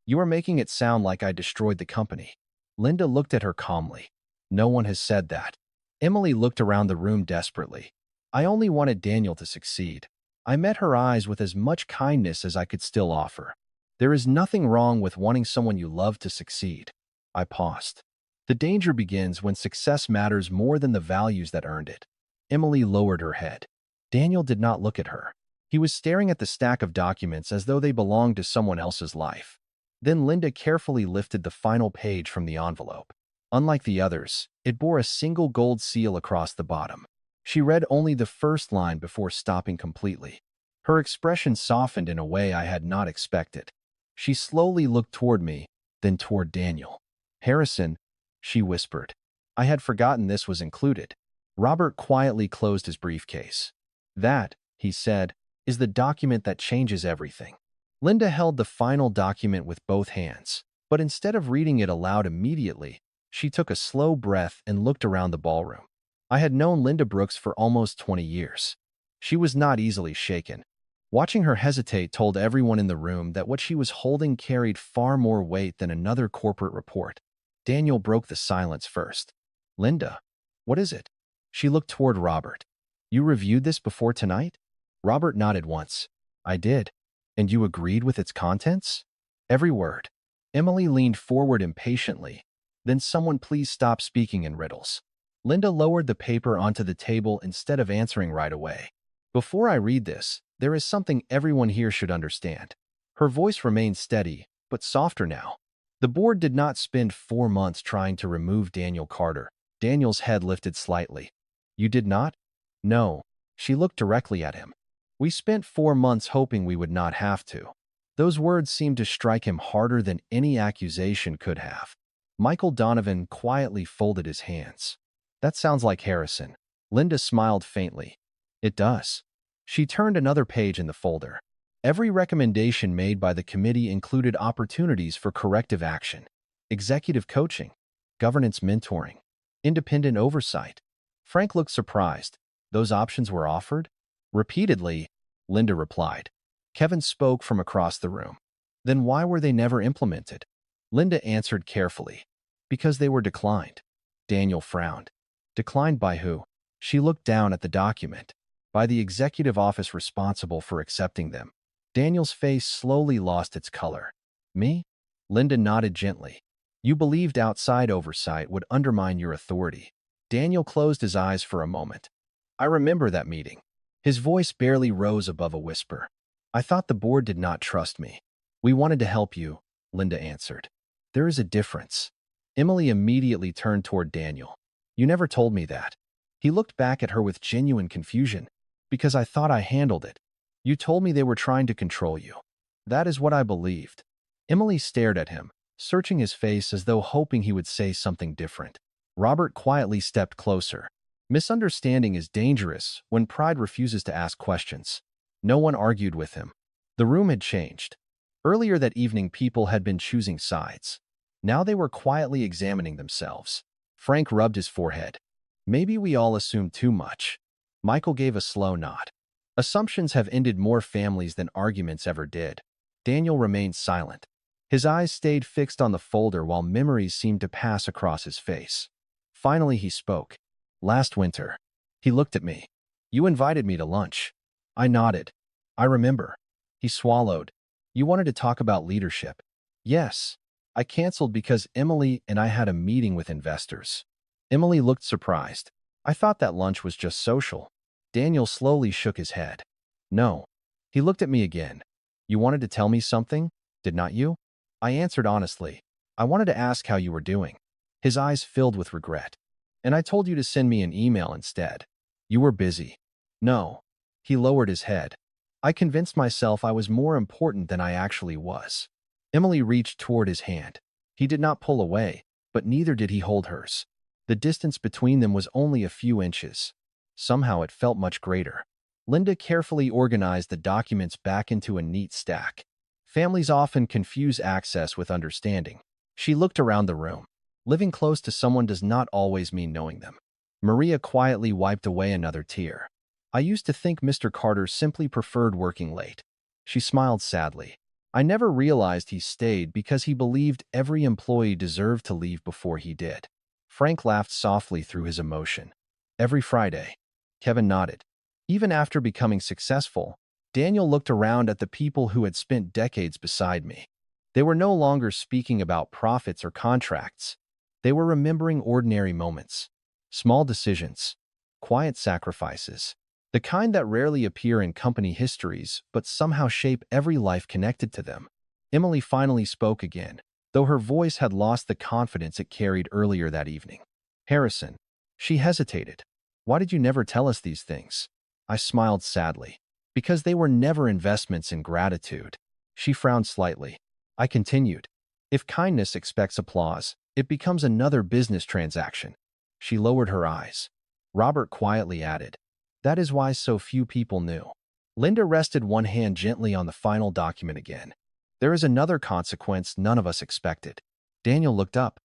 You are making it sound like I destroyed the company. Linda looked at her calmly. No one has said that. Emily looked around the room desperately. I only wanted Daniel to succeed. I met her eyes with as much kindness as I could still offer. There is nothing wrong with wanting someone you love to succeed. I paused. The danger begins when success matters more than the values that earned it. Emily lowered her head. Daniel did not look at her. He was staring at the stack of documents as though they belonged to someone else's life. Then Linda carefully lifted the final page from the envelope. Unlike the others, it bore a single gold seal across the bottom. She read only the first line before stopping completely. Her expression softened in a way I had not expected. She slowly looked toward me, then toward Daniel. "Harrison," she whispered. I had forgotten this was included. Robert quietly closed his briefcase. "That," he said, "is the document that changes everything." Linda held the final document with both hands, but instead of reading it aloud immediately, she took a slow breath and looked around the ballroom. I had known Linda Brooks for almost 20 years. She was not easily shaken. Watching her hesitate told everyone in the room that what she was holding carried far more weight than another corporate report. Daniel broke the silence first. "Linda, what is it?" She looked toward Robert. "You reviewed this before tonight?" Robert nodded once. "I did. And you agreed with its contents?" "Every word." Emily leaned forward impatiently. "Then someone please stop speaking in riddles." Linda lowered the paper onto the table instead of answering right away. "Before I read this, there is something everyone here should understand." Her voice remained steady, but softer now. The board did not spend 4 months trying to remove Daniel Carter. Daniel's head lifted slightly. "You did not?" "No." She looked directly at him. "We spent 4 months hoping we would not have to." Those words seemed to strike him harder than any accusation could have. Michael Donovan quietly folded his hands. "That sounds like Harrison." Linda smiled faintly. "It does." She turned another page in the folder. Every recommendation made by the committee included opportunities for corrective action, executive coaching, governance mentoring, independent oversight. Frank looked surprised. "Those options were offered?" "Repeatedly," Linda replied. Kevin spoke from across the room. "Then why were they never implemented?" Linda answered carefully. "Because they were declined." Daniel frowned. "Declined by who?" She looked down at the document. "By the executive office responsible for accepting them." Daniel's face slowly lost its color. "Me?" Linda nodded gently. "You believed outside oversight would undermine your authority." Daniel closed his eyes for a moment. "I remember that meeting." His voice barely rose above a whisper. "I thought the board did not trust me." "We wanted to help you," Linda answered. "There is a difference." Emily immediately turned toward Daniel. "You never told me that." He looked back at her with genuine confusion. "Because I thought I handled it." "You told me they were trying to control you." "That is what I believed." Emily stared at him, searching his face as though hoping he would say something different. Robert quietly stepped closer. Misunderstanding is dangerous when pride refuses to ask questions. No one argued with him. The room had changed. Earlier that evening, people had been choosing sides. Now they were quietly examining themselves. Frank rubbed his forehead. "Maybe we all assumed too much." Michael gave a slow nod. "Assumptions have ended more families than arguments ever did." Daniel remained silent. His eyes stayed fixed on the folder while memories seemed to pass across his face. Finally, he spoke. "Last winter." He looked at me. "You invited me to lunch." I nodded. "I remember." He swallowed. "You wanted to talk about leadership." "Yes." I canceled because Emily and I had a meeting with investors." Emily looked surprised. "I thought that lunch was just social." Daniel slowly shook his head. "No." He looked at me again. "You wanted to tell me something, did not you?" I answered honestly. "I wanted to ask how you were doing." His eyes filled with regret. "And I told you to send me an email instead." "You were busy." "No." He lowered his head. "I convinced myself I was more important than I actually was." Emily reached toward his hand. He did not pull away, but neither did he hold hers. The distance between them was only a few inches. Somehow it felt much greater. Linda carefully organized the documents back into a neat stack. Families often confuse access with understanding. She looked around the room. Living close to someone does not always mean knowing them. Maria quietly wiped away another tear. "I used to think Mr. Carter simply preferred working late." She smiled sadly. "I never realized he stayed because he believed every employee deserved to leave before he did." Frank laughed softly through his emotion. "Every Friday." Kevin nodded. Even after becoming successful, Daniel looked around at the people who had spent decades beside me. They were no longer speaking about profits or contracts. They were remembering ordinary moments, small decisions, quiet sacrifices. The kind that rarely appear in company histories but somehow shape every life connected to them. Emily finally spoke again, though her voice had lost the confidence it carried earlier that evening. Harrison. She hesitated. Why did you never tell us these things? I smiled sadly. Because they were never investments in gratitude. She frowned slightly. I continued. If kindness expects applause, it becomes another business transaction. She lowered her eyes. Robert quietly added, that is why so few people knew. Linda rested one hand gently on the final document again. There is another consequence none of us expected. Daniel looked up.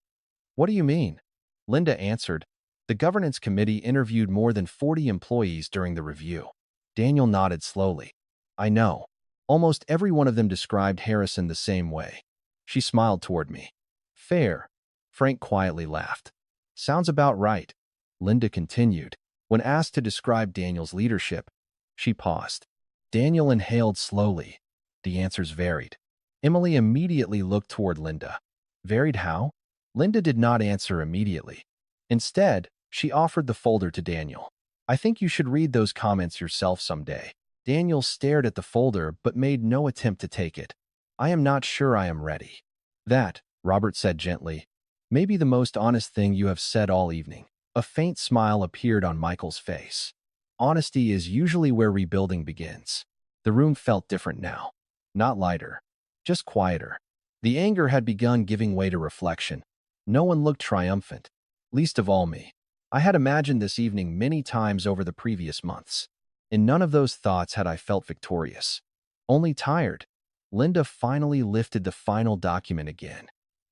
What do you mean? Linda answered. The governance committee interviewed more than 40 employees during the review. Daniel nodded slowly. I know. Almost every one of them described Harrison the same way. She smiled toward me. Fair. Frank quietly laughed. Sounds about right. Linda continued. When asked to describe Daniel's leadership, she paused. Daniel inhaled slowly. The answers varied. Emily immediately looked toward Linda. Varied how? Linda did not answer immediately. Instead, she offered the folder to Daniel. I think you should read those comments yourself someday. Daniel stared at the folder but made no attempt to take it. I am not sure I am ready. That, Robert said gently, may be the most honest thing you have said all evening. A faint smile appeared on Michael's face. Honesty is usually where rebuilding begins. The room felt different now. Not lighter, just quieter. The anger had begun giving way to reflection. No one looked triumphant, least of all me. I had imagined this evening many times over the previous months. In none of those thoughts had I felt victorious. Only tired. Linda finally lifted the final document again.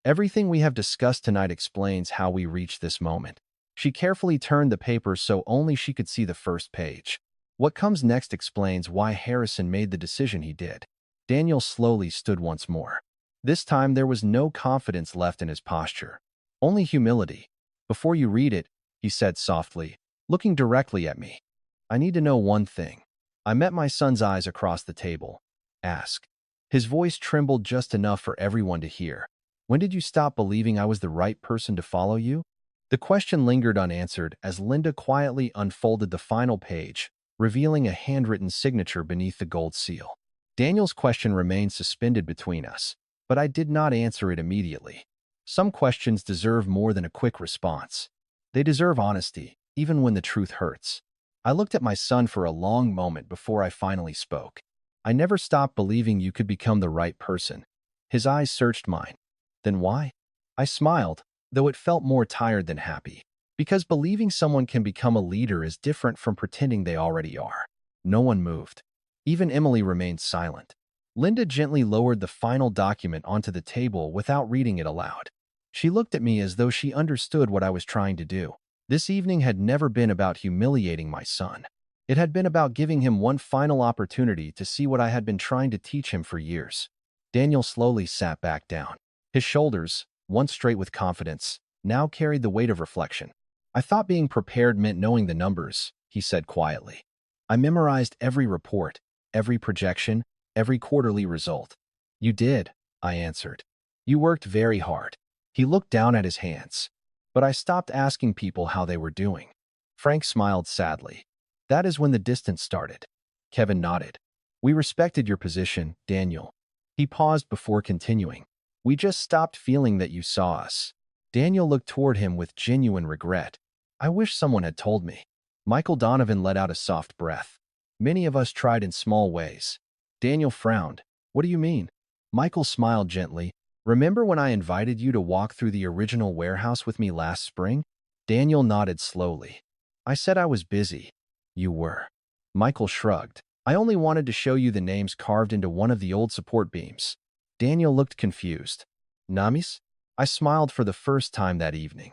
Everything we have discussed tonight explains how we reached this moment. She carefully turned the paper so only she could see the first page. What comes next explains why Harrison made the decision he did. Daniel slowly stood once more. This time there was no confidence left in his posture. Only humility. Before you read it, he said softly, looking directly at me. I need to know one thing. I met my son's eyes across the table. Ask. His voice trembled just enough for everyone to hear. When did you stop believing I was the right person to follow you? The question lingered unanswered as Linda quietly unfolded the final page, revealing a handwritten signature beneath the gold seal. Daniel's question remained suspended between us, but I did not answer it immediately. Some questions deserve more than a quick response. They deserve honesty, even when the truth hurts. I looked at my son for a long moment before I finally spoke. I never stopped believing you could become the right person. His eyes searched mine. Then why? I smiled, though it felt more tired than happy. Because believing someone can become a leader is different from pretending they already are. No one moved. Even Emily remained silent. Linda gently lowered the final document onto the table without reading it aloud. She looked at me as though she understood what I was trying to do. This evening had never been about humiliating my son. It had been about giving him one final opportunity to see what I had been trying to teach him for years. Daniel slowly sat back down. His shoulders, once straight with confidence, now carried the weight of reflection. I thought being prepared meant knowing the numbers, he said quietly. I memorized every report, every projection, every quarterly result. You did, I answered. You worked very hard. He looked down at his hands. But I stopped asking people how they were doing. Frank smiled sadly. That is when the distance started. Kevin nodded. We respected your position, Daniel. He paused before continuing. We just stopped feeling that you saw us. Daniel looked toward him with genuine regret. I wish someone had told me. Michael Donovan let out a soft breath. Many of us tried in small ways. Daniel frowned. What do you mean? Michael smiled gently. Remember when I invited you to walk through the original warehouse with me last spring? Daniel nodded slowly. I said I was busy. You were. Michael shrugged. I only wanted to show you the names carved into one of the old support beams. Daniel looked confused. Namis? I smiled for the first time that evening.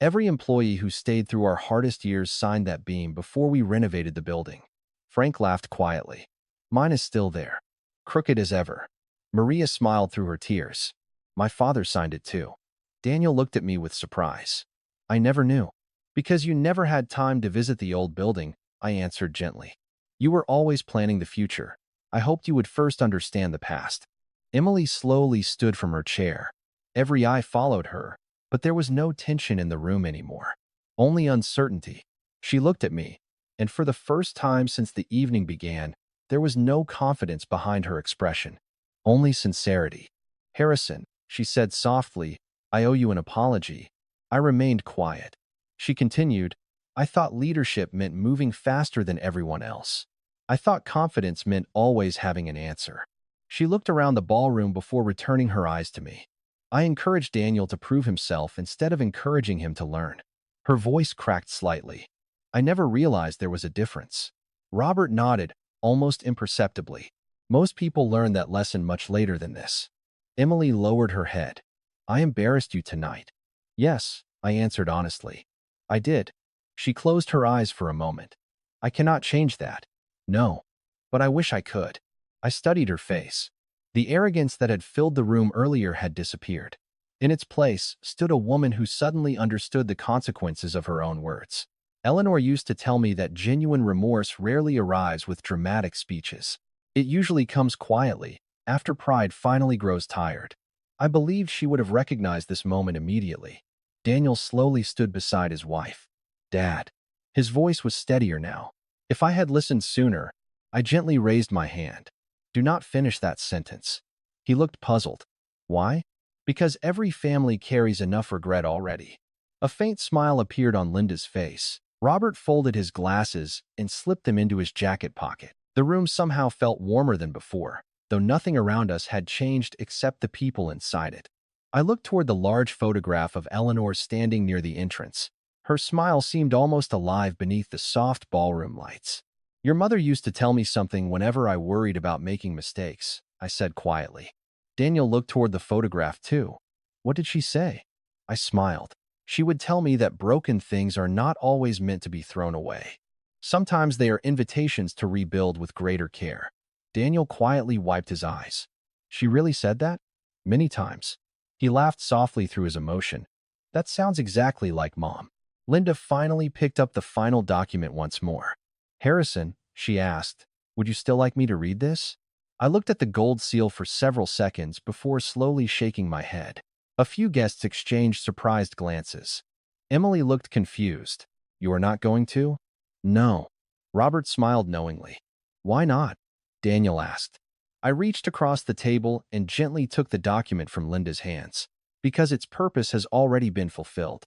Every employee who stayed through our hardest years signed that beam before we renovated the building. Frank laughed quietly. Mine is still there. Crooked as ever. Maria smiled through her tears. My father signed it too. Daniel looked at me with surprise. I never knew. Because you never had time to visit the old building, I answered gently. You were always planning the future. I hoped you would first understand the past. Emily slowly stood from her chair. Every eye followed her, but there was no tension in the room anymore. Only uncertainty. She looked at me. and for the first time since the evening began, there was no confidence behind her expression, only sincerity. "Harrison," she said softly, "I owe you an apology." I remained quiet. She continued, "I thought leadership meant moving faster than everyone else. I thought confidence meant always having an answer." She looked around the ballroom before returning her eyes to me. I encouraged Daniel to prove himself instead of encouraging him to learn. Her voice cracked slightly. I never realized there was a difference. Robert nodded, almost imperceptibly. "Most people learn that lesson much later than this." Emily lowered her head. "I embarrassed you tonight." "Yes," I answered honestly. "I did." She closed her eyes for a moment. "I cannot change that." "No. But I wish I could." I studied her face. The arrogance that had filled the room earlier had disappeared. In its place stood a woman who suddenly understood the consequences of her own words. Eleanor used to tell me that genuine remorse rarely arrives with dramatic speeches. It usually comes quietly, after pride finally grows tired. I believed she would have recognized this moment immediately. Daniel slowly stood beside his wife. "Dad." His voice was steadier now. If I had listened sooner, I gently raised my hand. "Do not finish that sentence." He looked puzzled. "Why?" "Because every family carries enough regret already." A faint smile appeared on Linda's face. Robert folded his glasses and slipped them into his jacket pocket. The room somehow felt warmer than before, though nothing around us had changed except the people inside it. I looked toward the large photograph of Eleanor standing near the entrance. Her smile seemed almost alive beneath the soft ballroom lights. "Your mother used to tell me something whenever I worried about making mistakes," I said quietly. Daniel looked toward the photograph too. "What did she say?" I smiled. "She would tell me that broken things are not always meant to be thrown away. Sometimes they are invitations to rebuild with greater care." Daniel quietly wiped his eyes. "She really said that?" "Many times." He laughed softly through his emotion. "That sounds exactly like Mom." Linda finally picked up the final document once more. "Harrison," she asked, "would you still like me to read this?" I looked at the gold seal for several seconds before slowly shaking my head. A few guests exchanged surprised glances. Emily looked confused. "You are not going to?" "No." Robert smiled knowingly. "Why not?" Daniel asked. I reached across the table and gently took the document from Linda's hands. "Because its purpose has already been fulfilled."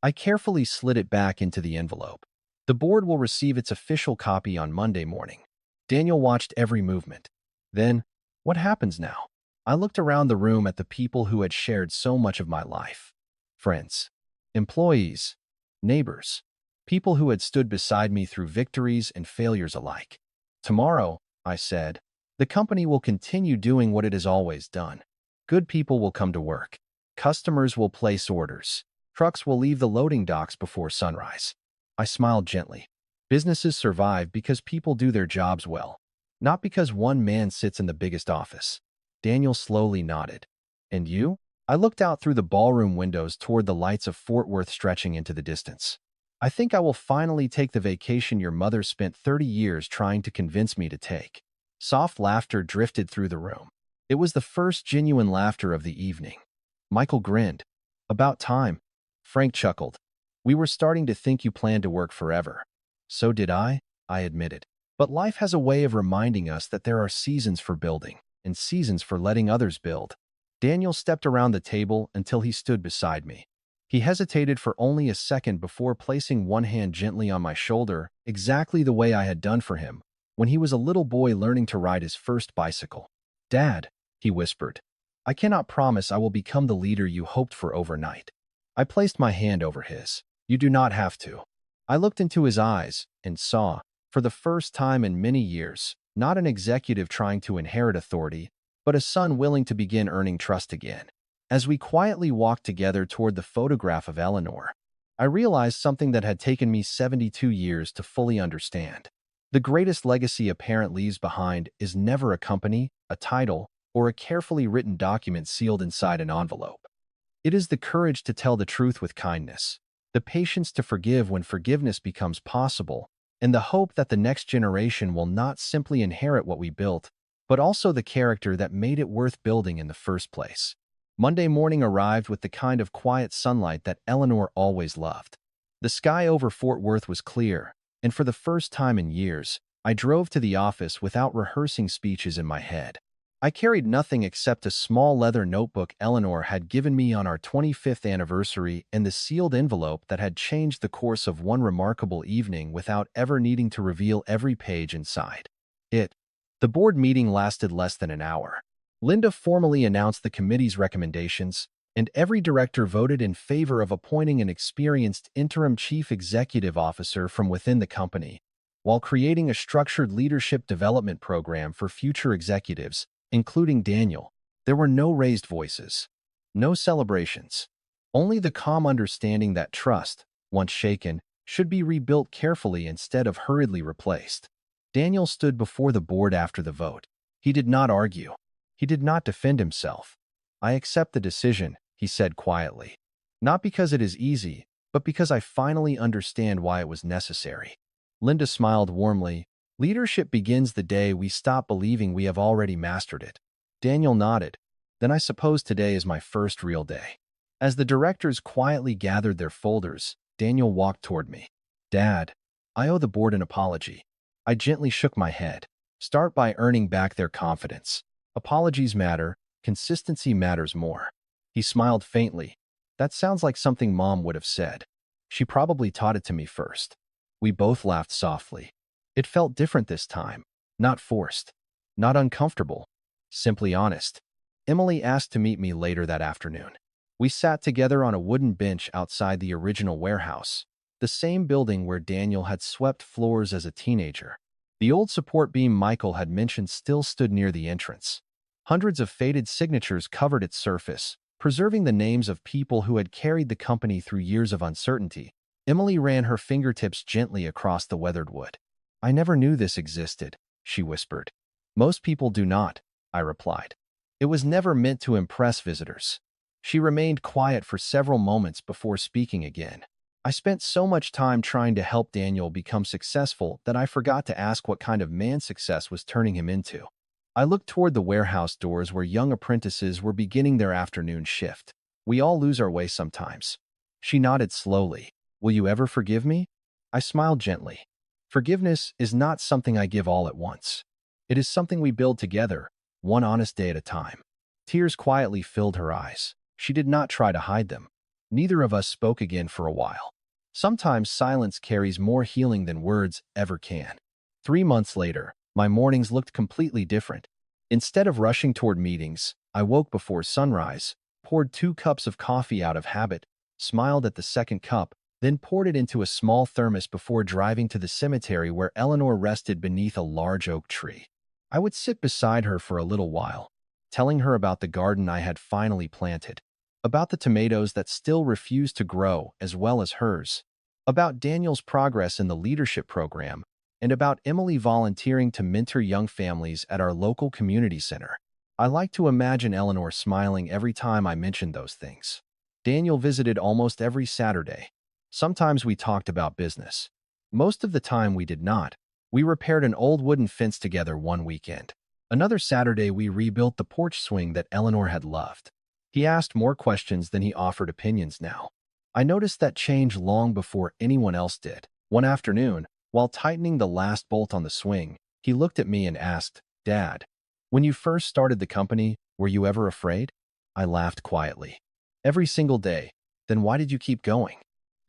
I carefully slid it back into the envelope. "The board will receive its official copy on Monday morning." Daniel watched every movement. "Then, what happens now?" I looked around the room at the people who had shared so much of my life. Friends, employees, neighbors, people who had stood beside me through victories and failures alike. "Tomorrow," I said, "the company will continue doing what it has always done. Good people will come to work. Customers will place orders. Trucks will leave the loading docks before sunrise." I smiled gently. Businesses survive because people do their jobs well, not because one man sits in the biggest office. Daniel slowly nodded. "And you?" I looked out through the ballroom windows toward the lights of Fort Worth stretching into the distance. "I think I will finally take the vacation your mother spent 30 years trying to convince me to take." Soft laughter drifted through the room. It was the first genuine laughter of the evening. Michael grinned. "About time." Frank chuckled. "We were starting to think you planned to work forever." "So did I admitted. "But life has a way of reminding us that there are seasons for building and seasons for letting others build." Daniel stepped around the table until he stood beside me. He hesitated for only a second before placing one hand gently on my shoulder, exactly the way I had done for him when he was a little boy learning to ride his first bicycle. "Dad," he whispered, "I cannot promise I will become the leader you hoped for overnight." I placed my hand over his. "You do not have to." I looked into his eyes and saw, for the first time in many years, not an executive trying to inherit authority, but a son willing to begin earning trust again. As we quietly walked together toward the photograph of Eleanor, I realized something that had taken me 72 years to fully understand. The greatest legacy a parent leaves behind is never a company, a title, or a carefully written document sealed inside an envelope. It is the courage to tell the truth with kindness, the patience to forgive when forgiveness becomes possible, and the hope that the next generation will not simply inherit what we built, but also the character that made it worth building in the first place. Monday morning arrived with the kind of quiet sunlight that Eleanor always loved. The sky over Fort Worth was clear, And for the first time in years, I drove to the office without rehearsing speeches in my head. I carried nothing except a small leather notebook Eleanor had given me on our 25th anniversary and the sealed envelope that had changed the course of one remarkable evening without ever needing to reveal every page inside. The board meeting lasted less than an hour. Linda formally announced the committee's recommendations, and every director voted in favor of appointing an experienced interim chief executive officer from within the company, while creating a structured leadership development program for future executives, including Daniel. There were no raised voices, no celebrations, only the calm understanding that trust, once shaken, should be rebuilt carefully instead of hurriedly replaced. Daniel stood before the board after the vote. He did not argue. He did not defend himself. "I accept the decision," he said quietly. "Not because it is easy, but because I finally understand why it was necessary." Linda smiled warmly. "Leadership begins the day we stop believing we have already mastered it." Daniel nodded. "Then I suppose today is my first real day." As the directors quietly gathered their folders, Daniel walked toward me. "Dad, I owe the board an apology." I gently shook my head. "Start by earning back their confidence. Apologies matter, consistency matters more." He smiled faintly. "That sounds like something Mom would have said. She probably taught it to me first." We both laughed softly. It felt different this time. Not forced. Not uncomfortable. Simply honest. Emily asked to meet me later that afternoon. We sat together on a wooden bench outside the original warehouse, the same building where Daniel had swept floors as a teenager. The old support beam Michael had mentioned still stood near the entrance. Hundreds of faded signatures covered its surface, preserving the names of people who had carried the company through years of uncertainty. Emily ran her fingertips gently across the weathered wood. "I never knew this existed," she whispered. "Most people do not," I replied. "It was never meant to impress visitors." She remained quiet for several moments before speaking again. "I spent so much time trying to help Daniel become successful that I forgot to ask what kind of man success was turning him into." I looked toward the warehouse doors where young apprentices were beginning their afternoon shift. "We all lose our way sometimes." She nodded slowly. "Will you ever forgive me?" I smiled gently. "Forgiveness is not something I give all at once. It is something we build together, one honest day at a time." Tears quietly filled her eyes. She did not try to hide them. Neither of us spoke again for a while. Sometimes silence carries more healing than words ever can. 3 months later, my mornings looked completely different. Instead of rushing toward meetings, I woke before sunrise, poured 2 cups of coffee out of habit, smiled at the second cup, then poured it into a small thermos before driving to the cemetery where Eleanor rested beneath a large oak tree. I would sit beside her for a little while, telling her about the garden I had finally planted, about the tomatoes that still refused to grow as well as hers, about Daniel's progress in the leadership program, and about Emily volunteering to mentor young families at our local community center. I like to imagine Eleanor smiling every time I mentioned those things. Daniel visited almost every Saturday. Sometimes we talked about business. Most of the time we did not. We repaired an old wooden fence together one weekend. Another Saturday we rebuilt the porch swing that Eleanor had loved. He asked more questions than he offered opinions now. I noticed that change long before anyone else did. One afternoon, while tightening the last bolt on the swing, he looked at me and asked, "Dad, when you first started the company, were you ever afraid?" I laughed quietly. "Every single day." "Then why did you keep going?"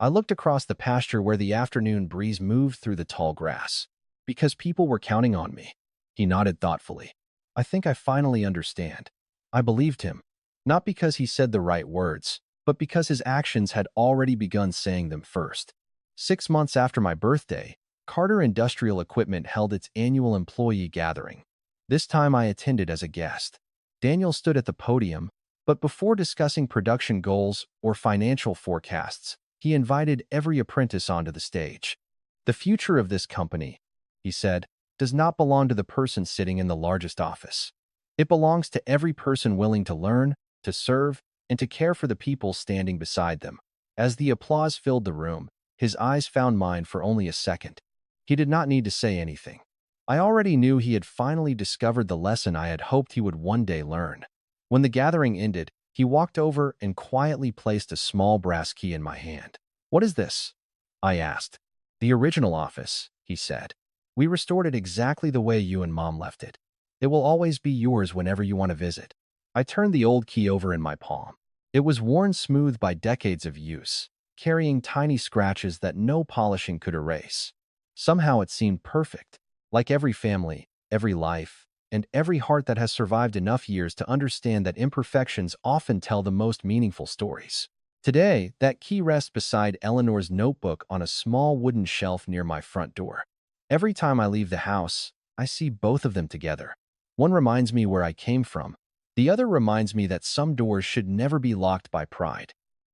I looked across the pasture where the afternoon breeze moved through the tall grass. "Because people were counting on me." He nodded thoughtfully. "I think I finally understand." I believed him, not because he said the right words, but because his actions had already begun saying them first. 6 months after my birthday, Carter Industrial Equipment held its annual employee gathering. This time I attended as a guest. Daniel stood at the podium, but before discussing production goals or financial forecasts, he invited every apprentice onto the stage. "The future of this company," he said, "does not belong to the person sitting in the largest office. It belongs to every person willing to learn, to serve, and to care for the people standing beside them." As the applause filled the room, his eyes found mine for only a second. He did not need to say anything. I already knew he had finally discovered the lesson I had hoped he would one day learn. When the gathering ended, he walked over and quietly placed a small brass key in my hand. "What is this?" I asked. "The original office," he said. "We restored it exactly the way you and Mom left it. It will always be yours whenever you want to visit." I turned the old key over in my palm. It was worn smooth by decades of use, carrying tiny scratches that no polishing could erase. Somehow it seemed perfect, like every family, every life, and every heart that has survived enough years to understand that imperfections often tell the most meaningful stories. Today, that key rests beside Eleanor's notebook on a small wooden shelf near my front door. Every time I leave the house, I see both of them together. One reminds me where I came from. The other reminds me that some doors should never be locked by pride.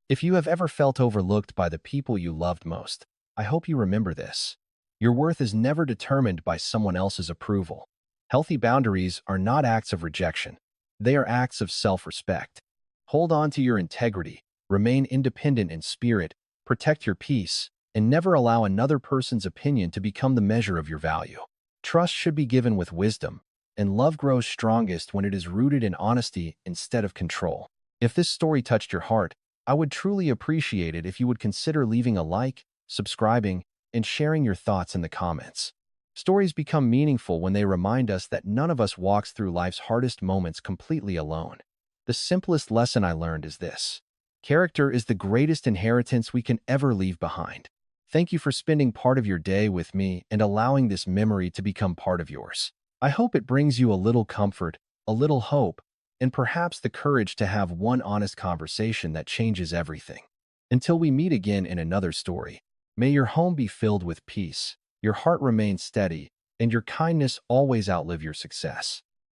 If you have ever felt overlooked by the people you loved most, I hope you remember this. Your worth is never determined by someone else's approval. Healthy boundaries are not acts of rejection. They are acts of self-respect. Hold on to your integrity, remain independent in spirit, protect your peace, and never allow another person's opinion to become the measure of your value. Trust should be given with wisdom, and love grows strongest when it is rooted in honesty instead of control. If this story touched your heart, I would truly appreciate it if you would consider leaving a like, subscribing, and sharing your thoughts in the comments. Stories become meaningful when they remind us that none of us walks through life's hardest moments completely alone. The simplest lesson I learned is this: character is the greatest inheritance we can ever leave behind. Thank you for spending part of your day with me and allowing this memory to become part of yours. I hope it brings you a little comfort, a little hope, and perhaps the courage to have one honest conversation that changes everything. Until we meet again in another story, may your home be filled with peace, your heart remain steady, and your kindness always outlive your success.